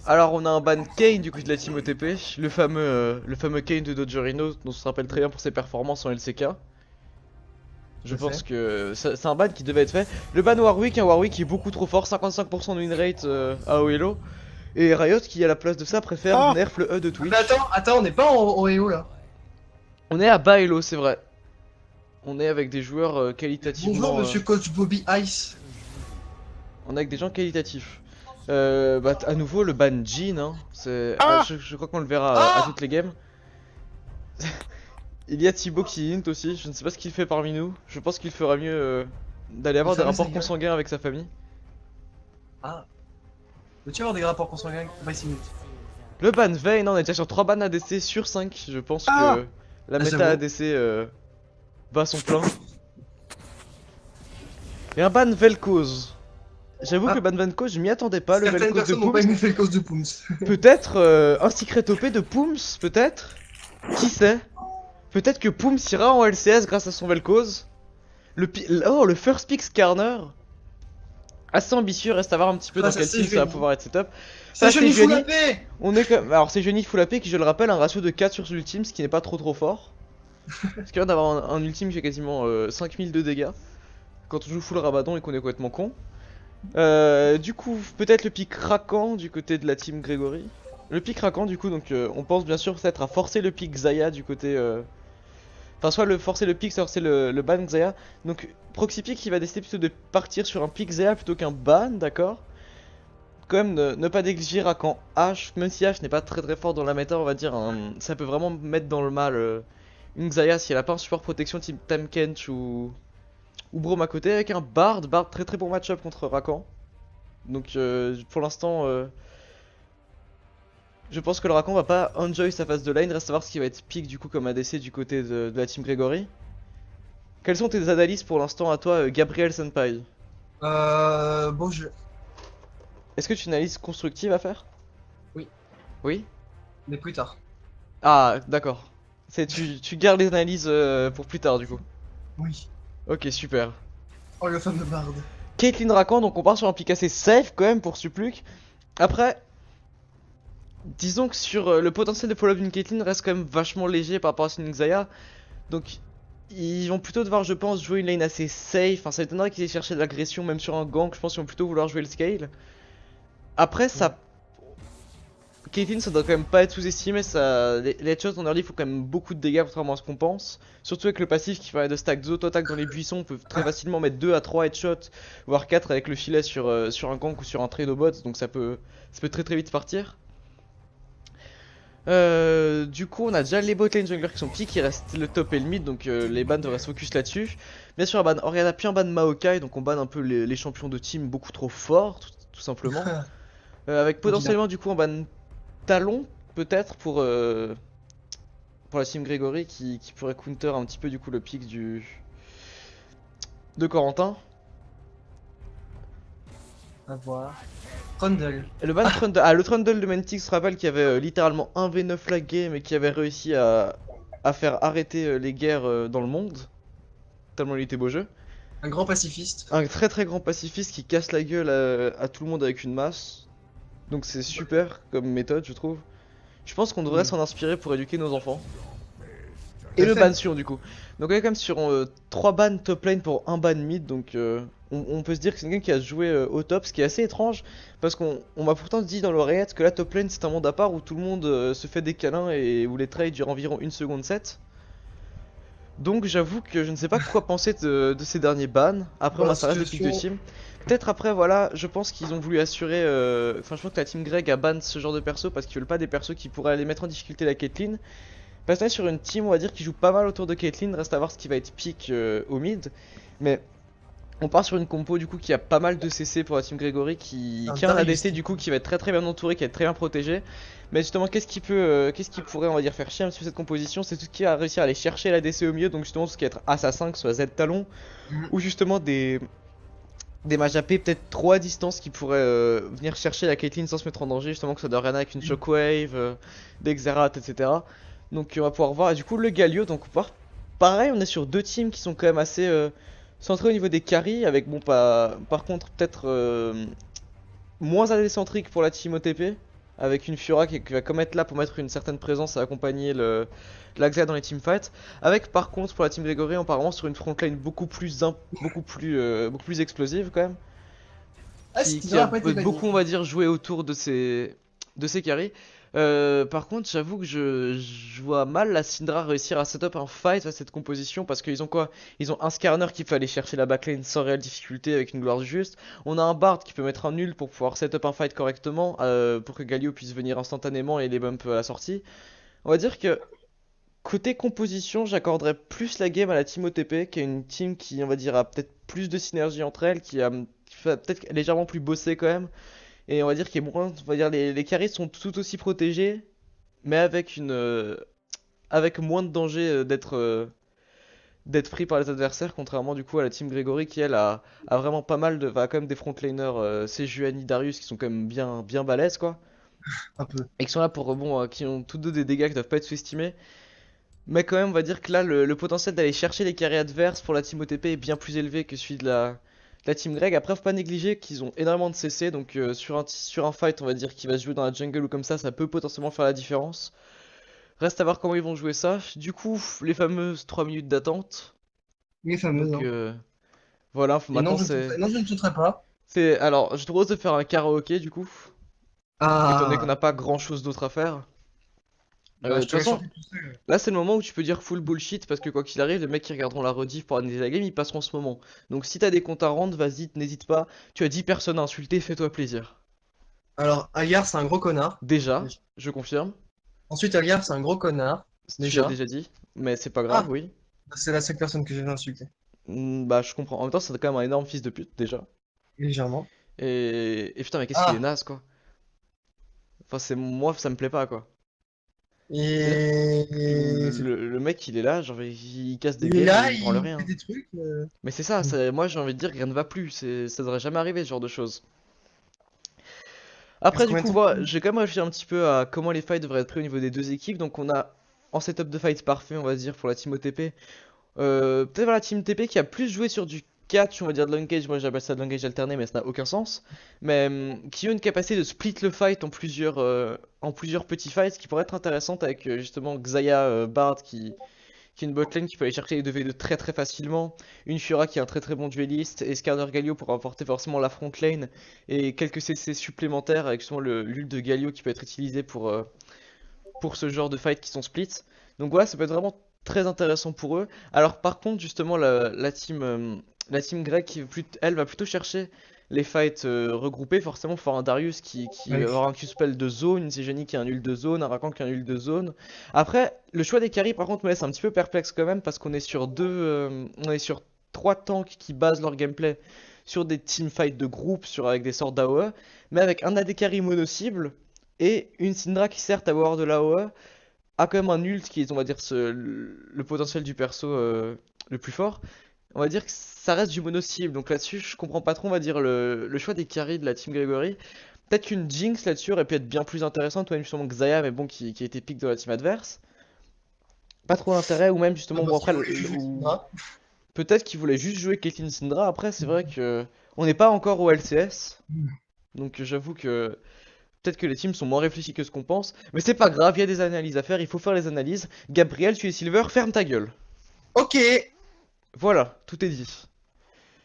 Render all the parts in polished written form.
Alors on a un ban Kane du coup de la team OTP, le fameux Kane de Dodgerino dont on se rappelle très bien pour ses performances en LCK. Je Tout à pense fait. que c'est un ban qui devait être fait. Le ban Warwick, un Warwick qui est beaucoup trop fort, 55% de win rate à OLO. Et Riot qui à la place de ça préfère Ah! nerf le E de Ah mais Twitch. attends, on n'est pas en EO là. On est à bas Elo, c'est vrai. On est avec des joueurs Bonjour qualitativement... monsieur coach Bobby Ice. on est avec des gens qualitatifs. Bah à nouveau le ban Jean, hein. Ah! Je crois qu'on le verra à Ah! toutes les games. Il y a Thibaut qui hint aussi, je ne sais pas ce qu'il fait parmi nous. Je pense qu'il ferait mieux d'aller De avoir des fermer sa rapports gueule. consanguins avec sa famille. Ah. Veux-tu avoir des rapports consanguins? Voici minutes. Le ban Vayne, on est déjà sur 3 bans ADC sur 5. Je pense Ah! que la Ah méta j'avoue. ADC va à son plein. Et un ban Vel'Koz. J'avoue que le Ah! ban Vel'Koz, je m'y attendais pas, le Certaines Vel'Koz de personnes n'ont pas Pooms. aimé le cause de Pooms. Peut-être un secret OP de Pooms, peut-être. Qui sait? Peut-être que Pooms ira en LCS grâce à son Vel'Koz. Oh, le first pick Skarner. Assez ambitieux, reste à voir un petit peu dans Face à quel team ça va Sejuani. pouvoir être setup. Face à Sejuani full Sejuani, AP! on est comme... Alors Sejuani full AP qui je le rappelle un ratio de 4 sur l'ultime, ce qui n'est pas trop fort. Ce qui vient d'avoir un ultime qui fait quasiment 5000 de dégâts. Quand on joue full Rabadon et qu'on est complètement con. Du coup, peut-être le pick Rakan du côté de la team Grégory. Le pick Rakan du coup, donc on pense bien sûr peut-être à forcer le pick Zaya du côté... Enfin, soit le forcer le pick, soit forcer le ban Xayah. Donc, Proxy Pick qui va décider plutôt de partir sur un pick Xayah plutôt qu'un ban, d'accord. Quand même, ne pas négliger Rakan H, même si H n'est pas très fort dans la méta, on va dire, ça peut vraiment mettre dans le mal une Xayah si elle a pas un support protection type Tahm ou Braum à côté, avec un Bard très bon match-up contre Rakan. Donc, pour l'instant, je pense que le Rakan va pas enjoy sa phase de lane, reste à savoir ce qui va être pick du coup comme ADC du côté de la team Gregory. Quelles sont tes analyses pour l'instant à toi, Gabriel Senpai? Bon jeu. Est-ce que tu as une analyse constructive à faire? Oui, Oui? mais plus tard. Ah, d'accord. Tu gardes les analyses pour plus tard du coup. Oui. Ok, super. Oh le fameux Bard. Caitlyn Rakan, donc on part sur un pick assez safe quand même pour Supluc. Après, disons que sur le potentiel de follow-up d'une Caitlyn reste quand même vachement léger par rapport à son Xayah. Donc ils vont plutôt devoir, je pense, jouer une lane assez safe. Enfin, ça étonnerait qu'ils aient cherché de l'agression même sur un gank. Je pense qu'ils vont plutôt vouloir jouer le scale. Après, ça Caitlyn, ça doit quand même pas être sous-estimé, les headshots en early font quand même beaucoup de dégâts contrairement à ce qu'on pense. Surtout avec le passif qui permet de stack 2 auto-attaques dans les buissons, on peut très facilement mettre 2 à 3 headshots, voire 4 avec le filet sur un gank ou sur un trade au bot, donc ça peut très vite partir. Du coup, on a déjà les bot lane junglers qui sont pick, il reste le top et le mid, donc les bans devraient se focus là-dessus. Bien sûr, un ban Orianna puis un ban Maokai, donc on ban un peu les champions de team beaucoup trop forts, tout simplement. Avec Odina. potentiellement du coup un ban Talon, peut-être pour la team Grégory qui pourrait counter un petit peu du coup le pick de Corentin. À voir. Trundle. Et le ban Trundle, le Trundle de Mentix se rappelle qu'il y avait littéralement un V9 la game et qui avait réussi à faire arrêter les guerres dans le monde. Tellement il était beau jeu. Un grand pacifiste. Un très grand pacifiste qui casse la gueule à tout le monde avec une masse. Donc c'est super comme méthode je trouve. Je pense qu'on devrait Oui. s'en inspirer pour éduquer nos enfants. Tout Et à le fait. ban sur du coup. Donc on est quand même sur 3 bans top lane pour un ban mid. Donc on peut se dire que c'est quelqu'un qui a joué au top. Ce qui est assez étrange. Parce qu'on m'a pourtant dit dans l'oreillette que la top lane c'est un monde à part où tout le monde se fait des câlins et où les trades durent environ 1 seconde 7. Donc j'avoue que je ne sais pas quoi penser de ces derniers bans. Après Dans moi la ça reste des pics de situation. team. Peut-être après voilà, je pense qu'ils ont voulu assurer... Enfin je pense que la team Greg a ban ce genre de perso parce qu'ils veulent pas des persos qui pourraient aller mettre en difficulté la Caitlyn. Parce qu'on est sur une team on va dire qui joue pas mal autour de Caitlyn, reste à voir ce qui va être pick au mid. Mais on part sur une compo du coup qui a pas mal de CC pour la team Grégory qui a un Darius. ADC du coup qui va être très bien entouré, qui va être très bien protégé. Mais justement qu'est-ce qui pourrait on va dire faire chier un petit peu cette composition, c'est tout ce qui a réussi à aller chercher l'ADC au milieu, donc justement tout ce qui va être Assassin, que ce soit Z Talon, Mhm. ou justement des mages AP peut-être trop à distance qui pourraient venir chercher la Caitlyn sans se mettre en danger, justement que ça soit Orianna avec une Shockwave, des Xerath, etc. Donc on va pouvoir voir, et du coup le Galio, donc on va pouvoir... Pareil, on est sur deux teams qui sont quand même assez centrés au niveau des carries, avec bon par contre peut-être moins AD centrique pour la team OTP. avec une Fiora qui va comme être là pour mettre une certaine présence et accompagner l'Axia dans les teamfights. Avec par contre pour la team Gregory, on part vraiment sur une frontline beaucoup plus explosive quand même, Ah, qui Syndra a pas va été banni. beaucoup on va dire jouer autour de ses carries. Par contre, j'avoue que je vois mal la Syndra réussir à setup un fight à cette composition parce qu'ils ont quoi? Ils ont un Skarner qui peut aller chercher la backlane sans réelle difficulté avec une gloire du juste. On a un Bard qui peut mettre un nul pour pouvoir setup un fight correctement pour que Galio puisse venir instantanément et les bump à la sortie. On va dire que côté composition, j'accorderais plus la game à la team OTP qui est une team qui, on va dire, a peut-être plus de synergie entre elles, qui fait peut-être légèrement plus bosser quand même. Et on va dire qu'il est moins, on va dire les carries sont tout aussi protégés, mais avec moins de danger d'être pris par les adversaires, contrairement du coup à la team Gregory qui elle a vraiment pas mal va quand même des frontlaners, Sejuani, Darius qui sont quand même bien balèzes quoi, Un peu. et qui sont là pour bon, qui ont tous deux des dégâts qui doivent pas être sous-estimés. Mais quand même, on va dire que là, le potentiel d'aller chercher les carries adverses pour la team OTP est bien plus élevé que celui de la team Greg. Après, faut pas négliger qu'ils ont énormément de CC, donc sur un fight, on va dire, qui va se jouer dans la jungle ou comme ça peut potentiellement faire la différence. Reste à voir comment ils vont jouer ça. Du coup, les fameuses 3 minutes d'attente. Les fameuses, Donc hein. voilà, Et non, maintenant non, je ne sauterai pas. Alors, je te propose de faire un karaoké du coup, étant donné qu'on Ah, n'a pas grand chose d'autre à faire. bah, De je toute te laisse façon, chanter tout seul. là, c'est le moment où tu peux dire full bullshit parce que quoi qu'il arrive, les mecs qui regarderont la rediff pour analyser la game, ils passeront ce moment. Donc si t'as des comptes à rendre, vas-y, n'hésite pas. Tu as 10 personnes à insulter, fais-toi plaisir. Alors, Aliar, c'est un gros connard. Déjà, Déjà. je confirme. Ensuite, Aliar, c'est un gros connard. Tu l'as Déjà. déjà dit, mais c'est pas grave, Ah, oui. c'est la seule personne que j'ai insultée. Bah, je comprends. En même temps, c'est quand même un énorme fils de pute, déjà. Légèrement. Et putain, mais qu'est-ce qu'il est Ah, naze, quoi. Enfin, moi, ça me plaît pas, quoi. C'est-à-dire, et le mec, il est là, genre, il casse des il est games, là, il branle il fait rien. des trucs. Mais c'est ça, moi, j'ai envie de dire, rien ne va plus. Ça devrait jamais arriver, ce genre de choses. Reste Après, du combien de coup, temps? voilà, j'ai quand même réfléchi un petit peu à comment les fights devraient être pris au niveau des deux équipes. Donc, on a en setup de fight parfait, on va dire, pour la team OTP. Peut-être voilà, la team TP qui a plus joué sur du catch, on va dire de l'engage. Moi, j'appelle ça de l'engage alterné, mais ça n'a aucun sens. Mais qui ont une capacité de split le fight en plusieurs petits fights, qui pourrait être intéressante avec justement Xayah Bard qui est une botlane qui peut aller chercher les 2v2 très très facilement, une Fiora qui est un très très bon dueliste, et Skarner Galio pour apporter forcément la front lane, et quelques CC supplémentaires avec justement l'ult de Galio qui peut être utilisé pour ce genre de fight qui sont splits. Donc voilà, ça peut être vraiment très intéressant pour eux. Alors par contre, justement, la team grecque, elle va plutôt chercher les fights regroupés. Forcément, il faut avoir un Darius qui va Ouais. avoir un Q-spell de zone, une Sejuani qui a un ult de zone, un Rakan qui a un ult de zone. Après, le choix des carries, par contre, me laisse un petit peu perplexe quand même parce qu'on est sur on est sur trois tanks qui basent leur gameplay sur des teamfights de groupe, avec des sorts d'AOE, mais avec un AD carry mono-cible et une Syndra qui certes à avoir de l'AOE a quand même un ult qui est on va dire le potentiel du perso le plus fort. On va dire que ça reste du mono-cible, donc là-dessus je comprends pas trop on va dire le choix des carries de la team Gregory. Peut-être qu'une Jinx là-dessus aurait pu être bien plus intéressante, ou même justement Xayah mais bon qui a été pick dans la team adverse. Pas trop d'intérêt, ou même Ah, justement bon parce qu'il après voulait juste Syndra. peut-être qu'il voulait juste jouer Caitlyn Syndra. Après c'est vrai que on n'est pas encore au LCS, donc j'avoue que peut-être que les teams sont moins réfléchis que ce qu'on pense, mais c'est pas grave, il y a des analyses à faire, il faut faire les analyses. Gabriel, tu es Silver, ferme ta gueule. Ok. Voilà, tout est dit.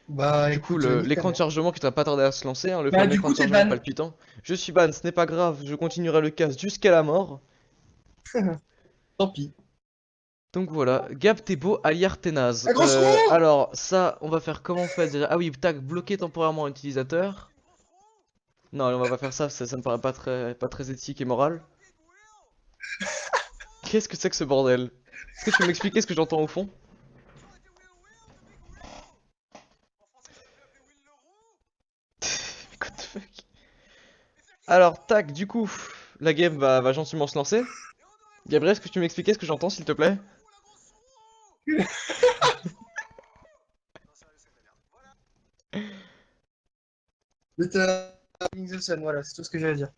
Bah Du coup, écoute, nique ta l'écran de mère. chargement qui t'a pas tardé à se lancer, hein, le Bah fameux du écran coup, de t'es chargement ban. palpitant. Je suis ban, ce n'est pas grave, je continuerai le cast jusqu'à la mort. Tant pis. Donc voilà, Gab, t'es beau, Aliar, t'es naze. La grosse roue! Alors, ça, on va faire comment on fait déjà? Ah oui, tac, bloquer temporairement un utilisateur. Non, on va pas faire ça, ça me paraît pas très éthique et moral. Qu'est-ce que c'est que ce bordel? Est-ce que tu peux m'expliquer ce que j'entends au fond? What the fuck? Alors, tac, du coup, la game va gentiment se lancer. Gabriel, est-ce que tu peux m'expliquer ce que j'entends, s'il te plaît? C'était King the Sun, voilà, c'est tout ce que j'allais dire.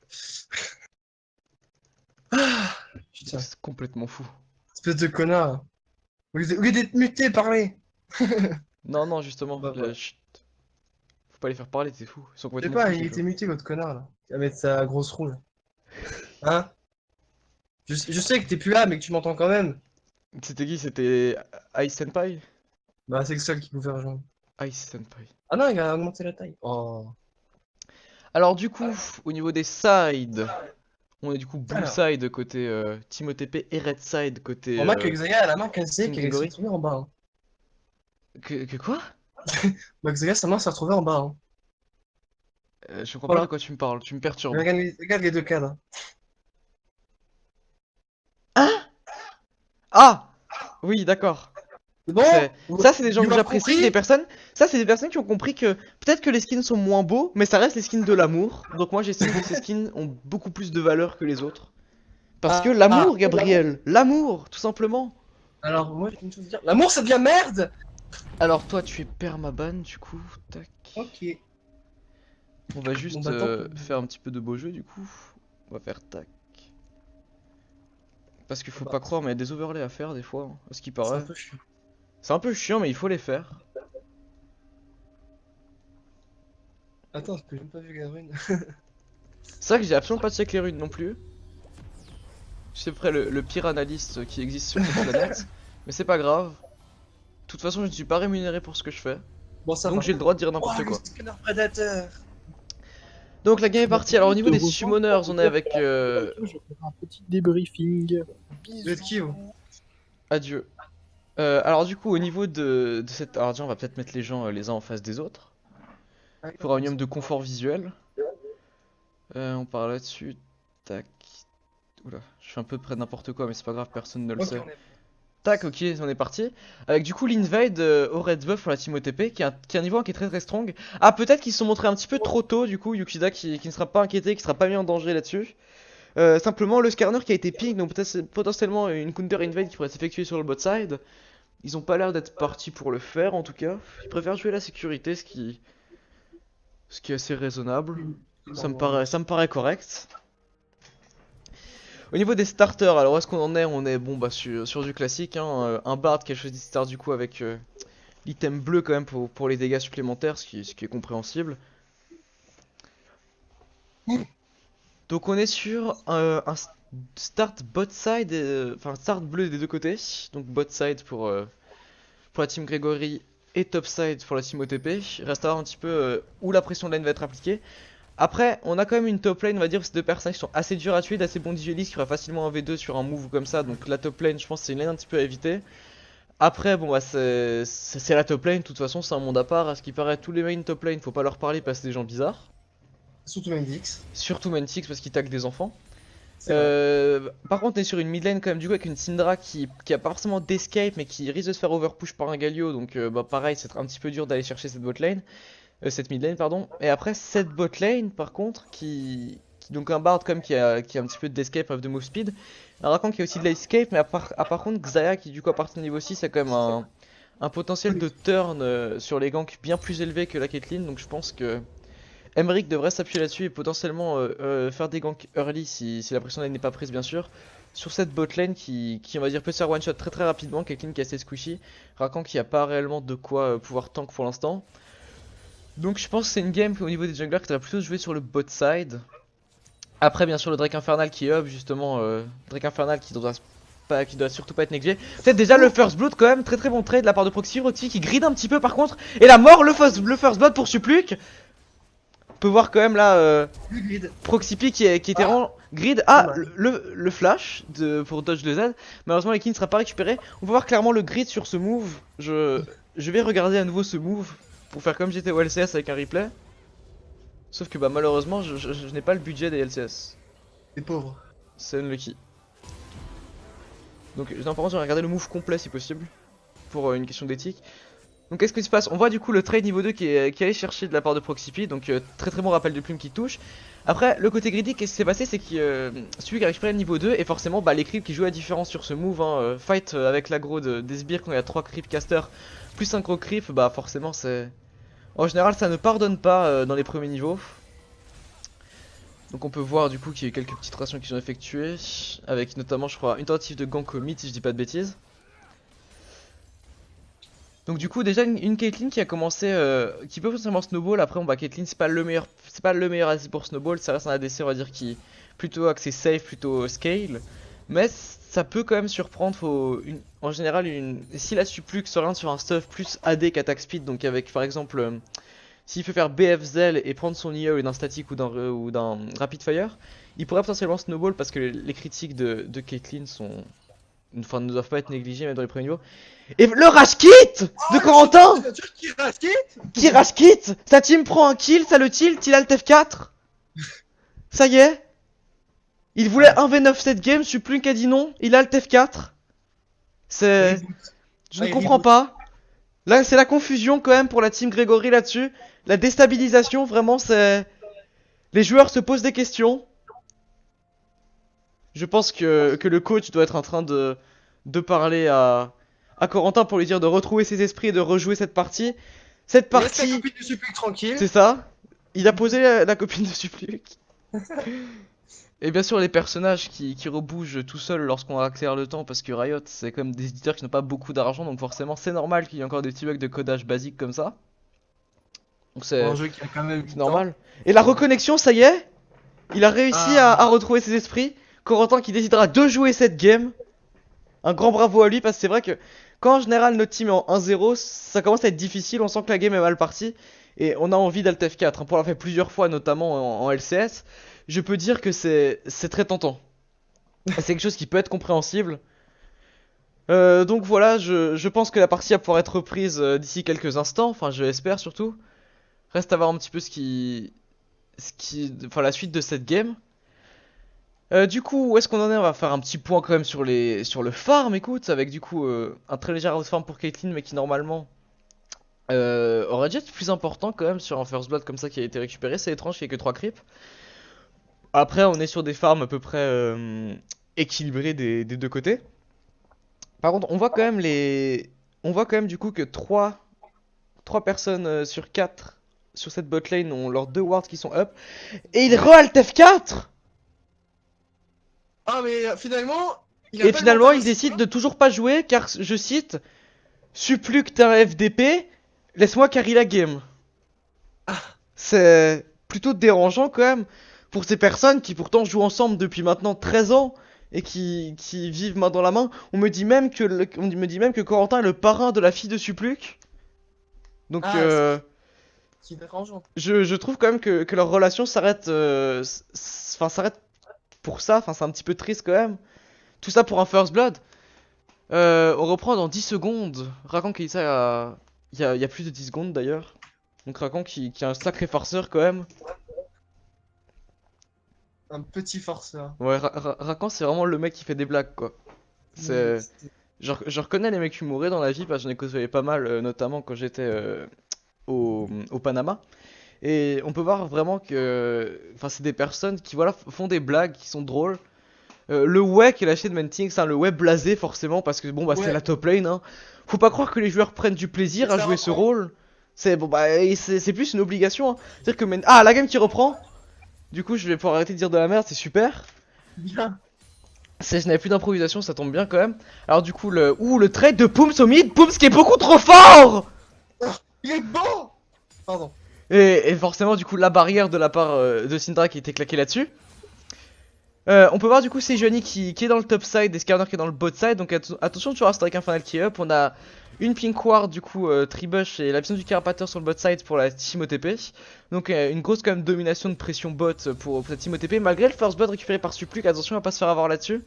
Ah, putain, C'est complètement fou. espèce de connard. Au lieu d'être muté, parlez! Non, non, justement, Bah voilà. chut. Faut pas les faire parler, c'est fou. Ils sont Je sais complètement fous, pas, il ces était joueurs. muté, votre connard, là. Avec sa grosse roue, là. Hein? Je sais que t'es plus là, mais que tu m'entends quand même. C'était qui? C'était Ice Senpai? Bah, c'est le seul qui pouvait rejoindre. Ice Senpai. Ah non, il a augmenté la taille. Oh. Alors du coup, au niveau des sides, on est du coup blue Alors, side côté Team OTP et red side côté on remarque que Xayah a la main cassée, Team qu'elle s'est Gregory. retrouvée en bas. Hein. Que quoi? Bah, Xayah, sa main s'est retrouvée en bas. Hein. Je comprends pas de Voilà. quoi tu me parles, tu me perturbes. Regarde les deux cadres. Hein? Ah! Oui, d'accord. C'est bon? Ça, c'est des gens You que have j'apprécie, des compris? personnes. Ça, c'est des personnes qui ont compris que peut-être que les skins sont moins beaux, mais ça reste les skins de l'amour. Donc moi, j'estime que ces skins ont beaucoup plus de valeur que les autres. Parce que Ah, ah. l'amour, Gabriel, l'amour, tout simplement. Alors, moi, j'ai une chose à dire. L'amour, c'est de la merde! Alors toi, tu es permaban, du coup, tac. Ok. On va Bon, juste bah, tant pis. faire un petit peu de beau jeu, du coup. On va faire tac. Parce qu'il faut Bah, pas croire, mais il y a des overlays à faire des fois, hein, à ce qui c'est un paraît. peu chiant. C'est un peu chiant, mais il faut les faire. Attends, parce que j'ai même pas vu Gabriel. C'est vrai que j'ai absolument pas check les runes non plus. Je suis près le pire analyste qui existe sur cette planète. Mais c'est pas grave. De toute façon, je ne suis pas rémunéré pour ce que je fais. Bon, ça Donc va. j'ai le droit de dire Oh, n'importe le quoi. scanner prédateur! Donc la game est partie. Alors au niveau De des rejoindre summoners, pour on vous est dire avec qu'à la fin de la vidéo, je vais faire un petit débriefing. Vous êtes qui, vous? Adieu. Alors du coup, au niveau de cette... Alors déjà, on va peut-être mettre les gens les uns en face des autres. Pour un minimum de confort visuel. On parle là-dessus. Tac. Oula, je fais un peu près de n'importe quoi, mais c'est pas grave, personne ne le Ok, sait. on est... Tac, ok, on est parti. Avec du coup l'invade au Red Buff pour la team OTP, qui a un niveau 1 qui est très très strong. Ah, peut-être qu'ils se sont montrés un petit peu trop tôt, du coup, Yukida qui ne sera pas inquiété, qui sera pas mis en danger là-dessus. Simplement, le scanner qui a été ping, donc peut-être potentiellement une counter invade qui pourrait s'effectuer sur le bot side. Ils ont pas l'air d'être partis pour le faire en tout cas. Ils préfèrent jouer la sécurité, ce qui est assez raisonnable. Ça me paraît correct. Au niveau des starters, alors où est-ce qu'on en est? On est bon bah sur du classique, hein, un Bard qui a choisi de start du coup avec l'item bleu quand même pour les dégâts supplémentaires, ce qui est compréhensible. Donc on est sur un start bot side, enfin start bleu des deux côtés, donc bot side pour la team Gregory et top side pour la team OTP. Il reste à voir un petit peu où la pression de lane va être appliquée. Après, on a quand même une top lane, on va dire, ces deux personnages qui sont assez durs à tuer, d'assez bons duelistes qui aura facilement un V2 sur un move comme ça. Donc la top lane, je pense, c'est une lane un petit peu à éviter. Après, bon, bah, c'est la top lane, de toute façon, c'est un monde à part. À ce qui paraît, tous les main top lane, faut pas leur parler parce que c'est des gens bizarres. Surtout Mendix. Surtout Mentix parce qu'il tag des enfants. C'est vrai. Par contre, on est sur une mid lane quand même, du coup, avec une Syndra qui a pas forcément d'escape, mais qui risque de se faire overpush par un Galio. Donc, bah, pareil, c'est un petit peu dur d'aller chercher cette bot lane. Cette mid lane pardon, et après cette bot lane par contre donc un Bard comme qui a un petit peu d'escape de move speed, un Rakan qui a aussi de l'escape, mais par contre Xayah qui du coup à partir de niveau 6 a quand même un potentiel de turn sur les ganks bien plus élevé que la Caitlyn, donc je pense que Emeric devrait s'appuyer là-dessus et potentiellement faire des ganks early si la pression lane n'est pas prise bien sûr, sur cette bot lane qui on va dire peut se faire one shot très très rapidement, Caitlyn qui est assez squishy, Rakan qui a pas réellement de quoi pouvoir tank pour l'instant. Donc je pense que c'est une game au niveau des junglers qui devrait plutôt jouer sur le bot side. Après bien sûr le Drake Infernal qui est up justement, Drake Infernal qui doit surtout pas être négligé. Peut-être déjà le first blood quand même, très très bon trade de la part de Proxy qui grid un petit peu par contre. Et la mort, le first blood pour Supluc. On peut voir quand même là Le grid. Proxy qui était en grid. Ah, le flash pour dodge de Z. Malheureusement Eki ne sera pas récupéré. On peut voir clairement le grid sur ce move. Je vais regarder à nouveau ce move pour faire comme j'étais au LCS avec un replay. Sauf que bah malheureusement je n'ai pas le budget des LCS. T'es pauvre. C'est unlucky. Donc par contre je vais regarder le move complet si possible. Pour une question d'éthique. Donc qu'est-ce qui se passe? On voit du coup le trade niveau 2 qui est allé chercher de la part de Proxy. Donc très très bon rappel de plume qui touche. Après le côté greedy, qu'est-ce qui s'est passé? C'est que celui qui a récupéré le niveau 2 et forcément bah, les creeps qui jouent la différence sur ce move, hein, fight avec l'aggro des sbires quand il y a 3 creep casters plus un gros creep, bah forcément c'est... En général ça ne pardonne pas dans les premiers niveaux. Donc on peut voir du coup qu'il y a eu quelques petites rations qui sont effectuées. Avec notamment je crois une tentative de gank au mid si je dis pas de bêtises. Donc du coup déjà une Caitlyn qui a commencé, qui peut potentiellement snowball. Après on bah Caitlyn c'est pas le meilleur asset pour snowball. Ça reste un ADC on va dire qui plutôt axé safe, plutôt scale. Mais ça peut quand même surprendre, en général, si la supplux s'oriente sur un stuff plus AD qu'attaque speed, donc avec par exemple, s'il fait faire BF Zell et prendre son IE d'un static ou d'un rapid fire, il pourrait potentiellement snowball parce que les critiques de Caitlyn ne doivent pas être négligées même dans les premiers niveaux. Et le rage kit de Corentin qui rage kit. Sa team prend un kill, ça le tilt, il a le TF4. Ça y est. Il voulait 1v9 cette game, Supplunk a dit non, il a le TF4. Je ne comprends pas. Là, c'est la confusion quand même pour la team Grégory là-dessus. La déstabilisation, vraiment, c'est... Les joueurs se posent des questions. Je pense que le coach doit être en train de parler à Corentin pour lui dire de retrouver ses esprits et de rejouer cette partie. Cette partie... Laisse la copine de Supplunk tranquille. C'est ça. Il a posé la copine de Supplunk. Et bien sûr les personnages qui rebougent tout seuls lorsqu'on accélère le temps parce que Riot c'est comme des éditeurs qui n'ont pas beaucoup d'argent donc forcément c'est normal qu'il y ait encore des petits bugs de codage basique comme ça. Donc c'est Un jeu qui a quand même normal. Et la reconnexion ça y est. Il a réussi à retrouver ses esprits. Corentin qui décidera de jouer cette game. Un grand bravo à lui parce que c'est vrai que quand en général notre team est en 1-0 ça commence à être difficile, on sent que la game est mal partie. Et on a envie d'alt F4 pour l'avoir fait plusieurs fois notamment en LCS. Je peux dire que c'est très tentant. C'est quelque chose qui peut être compréhensible. Donc voilà, je pense que la partie va pouvoir être reprise d'ici quelques instants. Enfin, je l'espère surtout. Reste à voir un petit peu enfin, la suite de cette game. Du coup, où est-ce qu'on en est? On va faire un petit point quand même sur le farm, écoute, avec du coup un très léger out farm pour Caitlyn, mais qui normalement aurait dû être plus important quand même sur un first blood comme ça qui a été récupéré. C'est étrange qu'il n'y ait que 3 creeps. Après, on est sur des farms à peu près équilibrés des deux côtés. Par contre, on voit quand même du coup que 3 personnes sur 4 sur cette bot lane ont leurs 2 wards qui sont up. Et ils re-alt F4. Ah mais finalement... Et finalement, ils décident de toujours pas jouer car, je cite, Supplunk t'es un FDP, laisse-moi carry la game. C'est plutôt dérangeant quand même. Pour ces personnes qui pourtant jouent ensemble depuis maintenant 13 ans et qui vivent main dans la main, on me dit même que Corentin est le parrain de la fille de Supplunk. Donc c'est dérangeant. je trouve quand même que leur relation s'arrête s'arrête pour ça, enfin c'est un petit peu triste quand même. Tout ça pour un first blood. On reprend dans 10 secondes. Rakan qui dit ça il y a plus de 10 secondes d'ailleurs. Donc Rakan qui est un sacré farceur quand même. Un petit forceur. Ouais, Rakan c'est vraiment le mec qui fait des blagues quoi. C'est... Je reconnais les mecs humorés dans la vie parce que j'en ai côtoyé pas mal, notamment quand j'étais au Panama. Et on peut voir vraiment que... Enfin c'est des personnes qui voilà, font des blagues qui sont drôles. Le ouais qui est lâché de Mentix, hein, le ouais blasé forcément parce que bon bah c'est la top lane hein. Faut pas croire que les joueurs prennent du plaisir à jouer ce rôle. C'est bon bah c'est plus une obligation hein. C'est-à-dire que ah la game qui reprend. Du coup je vais pouvoir arrêter de dire de la merde, c'est super. Bien. Je n'avais plus d'improvisation, ça tombe bien quand même. Alors du coup le trade de Pooms au mid, Pooms qui est beaucoup trop fort. Il est bon. Pardon. Et forcément du coup la barrière de la part de Syndra qui était claquée là-dessus. On peut voir du coup Sejuani qui est dans le top side et Skarner qui est dans le bot side. Donc attention tu vois Strike Infernal qui est up. On a une pink ward du coup Tribush et l'absence du carapateur sur le bot side pour la team OTP. Donc une grosse quand même domination de pression bot pour cette team OTP. Malgré le first blood récupéré par Supplunk, attention à pas se faire avoir là-dessus.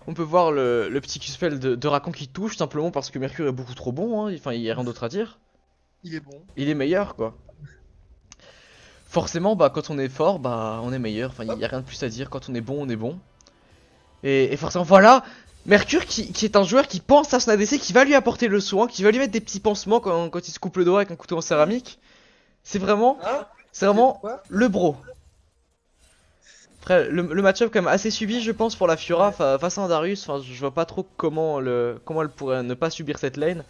On peut voir le petit Q-spell de Rakan qui touche simplement parce que Mercure est beaucoup trop bon hein. Enfin il y a rien d'autre à dire. Il est bon. Il est meilleur quoi. Forcément bah quand on est fort bah on est meilleur, enfin il y a rien de plus à dire, quand on est bon on est bon. Et forcément voilà, Mercure qui est un joueur qui pense à son ADC, qui va lui apporter le soin, qui va lui mettre des petits pansements quand il se coupe le doigt avec un couteau en céramique. C'est vraiment le bro. Après le match-up quand même assez subi je pense pour la Fiora face à un Darius, enfin je vois pas trop comment elle pourrait ne pas subir cette lane.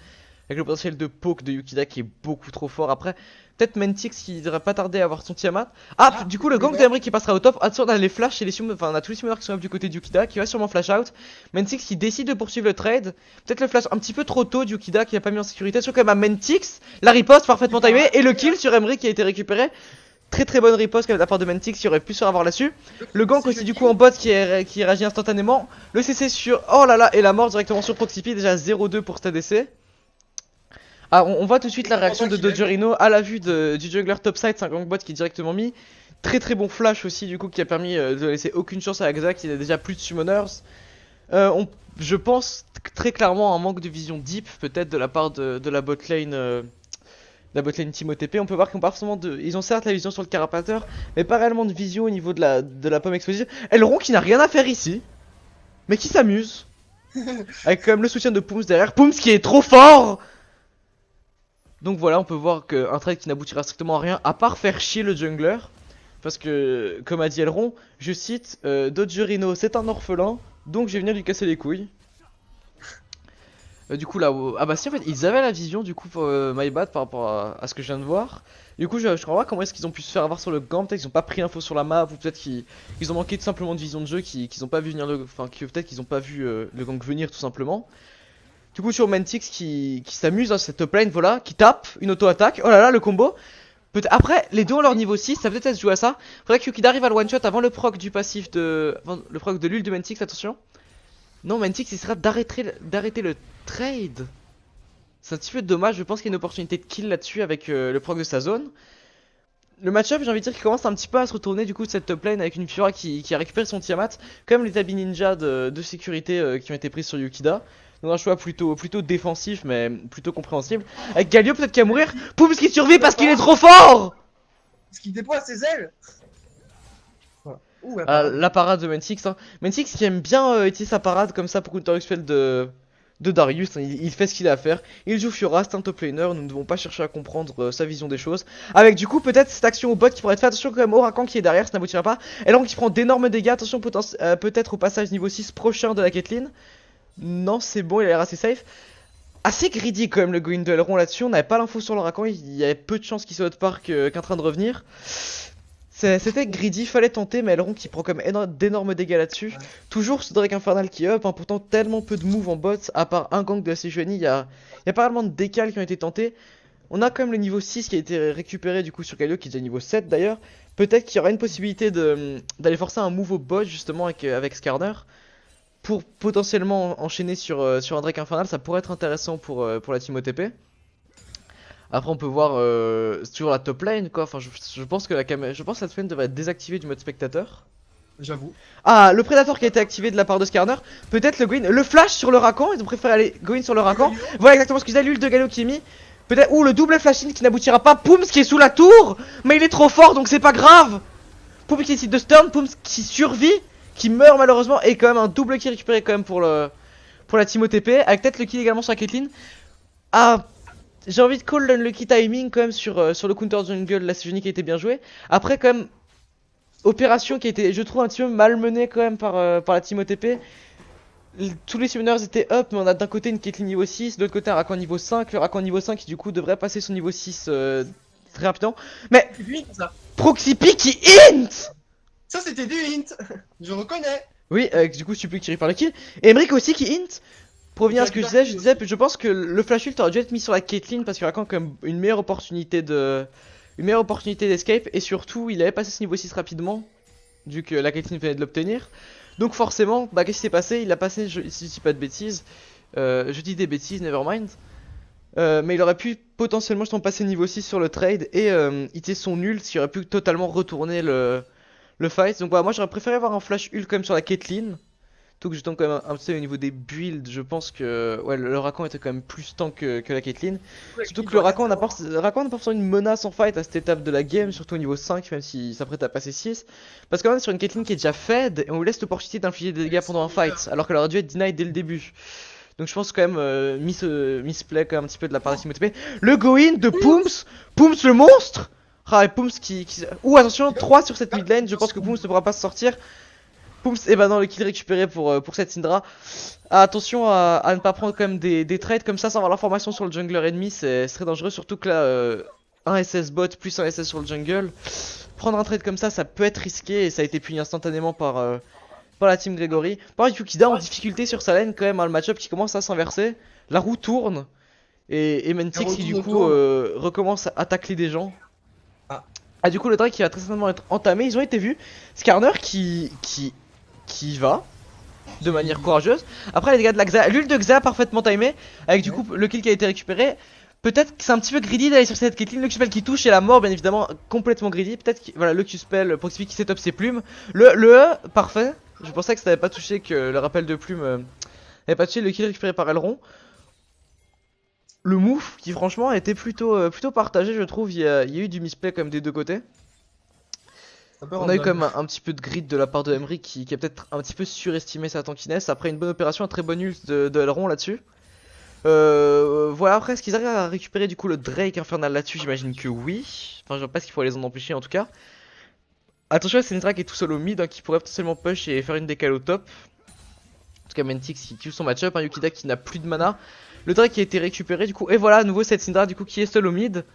Avec le potentiel de poke de Yukida qui est beaucoup trop fort. Après, peut-être Mentix qui devrait pas tarder à avoir son Tiamat. Ah, du coup, le gang d'Emery qui passera au top. Attention, on a les flashs et les summoners. Enfin, on a tous les summoners qui sont up du côté de Yukida qui va sûrement flash out. Mentix qui décide de poursuivre le trade. Peut-être le flash un petit peu trop tôt de Yukida qui a pas mis en sécurité. Sur quand même à Mentix. La riposte parfaitement timée. Et le kill sur Emery qui a été récupéré. Très très bonne riposte de la part de Mentix qui aurait pu se faire avoir là-dessus. Le gank aussi du coup en bot qui réagit instantanément. Le CC sur... Oh là là, et la mort directement sur Proxipy, déjà 0-2 pour cet ADC. Ah, on voit tout de suite la réaction de Dodgerino à la vue du jungler topside, c'est un gank bot qui est directement mis. Très très bon flash aussi du coup qui a permis de laisser aucune chance à Axa qui a déjà plus de summoners. Je pense très clairement un manque de vision deep peut-être de la part de la botlane. La botlane Team OTP, on peut voir qu'ils ont pas forcément de... Ils ont certes la vision sur le carapateur, mais pas réellement de vision au niveau de la pomme explosive. Elrond qui n'a rien à faire ici, mais qui s'amuse. Avec quand même le soutien de Pooms derrière. Pooms qui est trop fort. Donc voilà, on peut voir qu'un trade qui n'aboutira strictement à rien, à part faire chier le jungler. Parce que, comme a dit Elrond, je cite, Dodgerino c'est un orphelin, donc je vais venir lui casser les couilles. Du coup là, ah bah si en fait ils avaient la vision du coup my bad par rapport à ce que je viens de voir. Du coup je comprends pas comment est-ce qu'ils ont pu se faire avoir sur le gank, peut-être qu'ils ont pas pris l'info sur la map ou peut-être qu'ils ont manqué tout simplement de vision de jeu, qu'ils ont pas vu venir le... Enfin peut-être qu'ils ont pas vu le gank venir tout simplement. Du coup sur Mentix qui s'amuse dans cette top lane, voilà, qui tape une auto-attaque, oh là là le combo. Après les deux ont leur niveau 6, ça peut peut-être se jouer à ça. Faudrait que Yukid arrive à le one shot avant le proc du passif de... Avant le proc de l'huile de Mentix, attention. Non, Mentix il sera d'arrêter le trade. C'est un petit peu dommage, je pense qu'il y a une opportunité de kill là-dessus avec le proc de sa zone. Le match-up, j'ai envie de dire qu'il commence un petit peu à se retourner du coup de cette top lane avec une Fiora qui a récupéré son Tiamat, comme les habits ninja de sécurité qui ont été prises sur Yukida. Donc un choix plutôt défensif mais plutôt compréhensible. Avec Galio peut-être qu'il va mourir. Pooms qui survit parce qu'il est trop fort. Parce qu'il déploie ses ailes. Ouh, la parade de Mentix, hein. Mentix qui aime bien utiliser sa parade comme ça pour counter spell de Darius, hein. Il fait ce qu'il a à faire. Il joue Fiora, c'est un top laner, nous ne devons pas chercher à comprendre sa vision des choses. Avec du coup peut-être cette action au bot qui pourrait être faite, attention quand même au Rakan qui est derrière, ça n'aboutira pas. Elrond qui prend d'énormes dégâts, attention peut-être au passage niveau 6 prochain de la Caitlyn. Non c'est bon, il a l'air assez safe. Assez greedy quand même le going de Elrond là-dessus, on n'avait pas l'info sur le Rakan, il y avait peu de chances qu'il soit autre part qu'en train de revenir. C'était greedy, fallait tenter, mais Elrond qui prend comme d'énormes dégâts là-dessus. Ouais. Toujours ce Drake Infernal qui up, hein, pourtant tellement peu de moves en bot, à part un gank de la Sejuani, il y a pas vraiment de décals qui ont été tentés. On a quand même le niveau 6 qui a été récupéré du coup sur Galio, qui est déjà niveau 7 d'ailleurs. Peut-être qu'il y aura une possibilité d'aller forcer un move au bot justement avec Skarner. Pour potentiellement enchaîner sur un Drake Infernal, ça pourrait être intéressant pour la team OTP. Après on peut voir sur la top lane quoi, enfin je pense que la top lane devrait être désactivée du mode spectateur. J'avoue. Ah, le Predator qui a été activé de la part de Skarner. Peut-être le Gwyn, le flash sur le Rakan, ils ont préféré aller Gwyn sur le Rakan. Voilà exactement ce qu'ils a, l'huile de Galio qui est mis. Peut-être, ou le double flash in qui n'aboutira pas. Pooms qui est sous la tour, mais il est trop fort donc c'est pas grave. Pooms qui décide de stun, Pooms qui survit, qui meurt malheureusement, et quand même un double kill récupéré quand même pour la team OTP. Avec peut-être le kill également sur la Caitlyn. Ah, j'ai envie de call l'unlucky timing quand même sur le counter jungle, la Sejuani qui a été bien jouée. Après quand même, opération qui a été je trouve un petit peu malmenée quand même par la team OTP. Tous les summoners étaient up, mais on a d'un côté une Caitlyn niveau 6, de l'autre côté un Rakan niveau 5. Le Rakan niveau 5 qui du coup devrait passer son niveau 6 très rapidement. Mais Proxipy qui int. Ça c'était du hint. Je reconnais. Oui, du coup Supplic qui par le kill. Et Emric aussi qui int. Pour revenir à ce que je disais, je pense que le flash ult aurait dû être mis sur la Caitlyn parce qu'il y aura quand même une meilleure opportunité d'escape, et surtout il avait passé ce niveau 6 rapidement vu que la Caitlyn venait de l'obtenir. Donc forcément, bah qu'est-ce qui s'est passé? Il a passé, si je dis pas de bêtises, je dis des bêtises, nevermind. Mais il aurait pu potentiellement justement passer niveau 6 sur le trade et hiter son ult, ce qui aurait pu totalement retourner le fight. Donc voilà, moi j'aurais préféré avoir un flash ult quand même sur la Caitlyn. Tout que je tombe quand même un petit peu au niveau des builds, je pense que ouais, le Rakan était quand même plus tank que la Caitlyn. Surtout que le Rakan n'a pas forcément une menace en fight à cette étape de la game, surtout au niveau 5, même s'il s'apprête à passer 6. Parce qu'on est sur une Caitlyn qui est déjà fed et on lui laisse l'opportunité d'infliger des dégâts pendant un fight, alors qu'elle aurait dû être denied dès le début. Donc je pense quand même misplay quand même un petit peu de la part de Simotp. Le go-in de Pooms, Pooms le monstre. Ah, et Pooms qui... Ouh attention, 3 sur cette mid lane, je pense que Pooms ne pourra pas se sortir. Pooms, et bah non, le kill récupéré pour cette Syndra. Ah, attention à ne pas prendre quand même des trades comme ça sans avoir l'information sur le jungler ennemi, c'est très dangereux, surtout que là, un SS bot plus un SS sur le jungle. Prendre un trade comme ça peut être risqué et ça a été puni instantanément par la team Gregory. Par Yukida en difficulté sur sa lane quand même, hein, le match-up qui commence à s'inverser. La roue tourne et Mentix qui du coup recommence à tacler des gens. Ah du coup le Drake qui va très certainement être entamé, ils ont été vus. Skarner qui va de manière courageuse. Après les dégâts de la Xayah, l'ult de Xayah parfaitement timé, avec du coup le kill qui a été récupéré. Peut-être que c'est un petit peu greedy d'aller sur cette Caitlyn, le Q-spell qui touche et la mort bien évidemment complètement greedy. Peut-être que voilà le Q-spell, Proxy qui setup ses plumes. Le E, parfait. Je pensais que ça n'avait pas touché, que le rappel de plume n'avait pas touché le kill récupéré par Elrond. Le move qui franchement a été plutôt partagé je trouve, il y a eu du misplay quand même des deux côtés. On a eu quand même un petit peu de grid de la part de Emery qui a peut-être un petit peu surestimé sa tankiness après une bonne opération, un très bon ult de Elrond là-dessus. Voilà, après est-ce qu'ils arrivent à récupérer du coup le Drake infernal là-dessus? J'imagine que oui. Enfin je vois pas ce qu'il faut les en empêcher en tout cas. Attention à Syndra qui est tout seul au mid, hein, qui pourrait potentiellement push et faire une décale au top. En tout cas Mentix qui tue son match-up, hein, Yukida qui n'a plus de mana. Le Drake qui a été récupéré du coup, et voilà à nouveau cette Syndra du coup qui est seul au mid.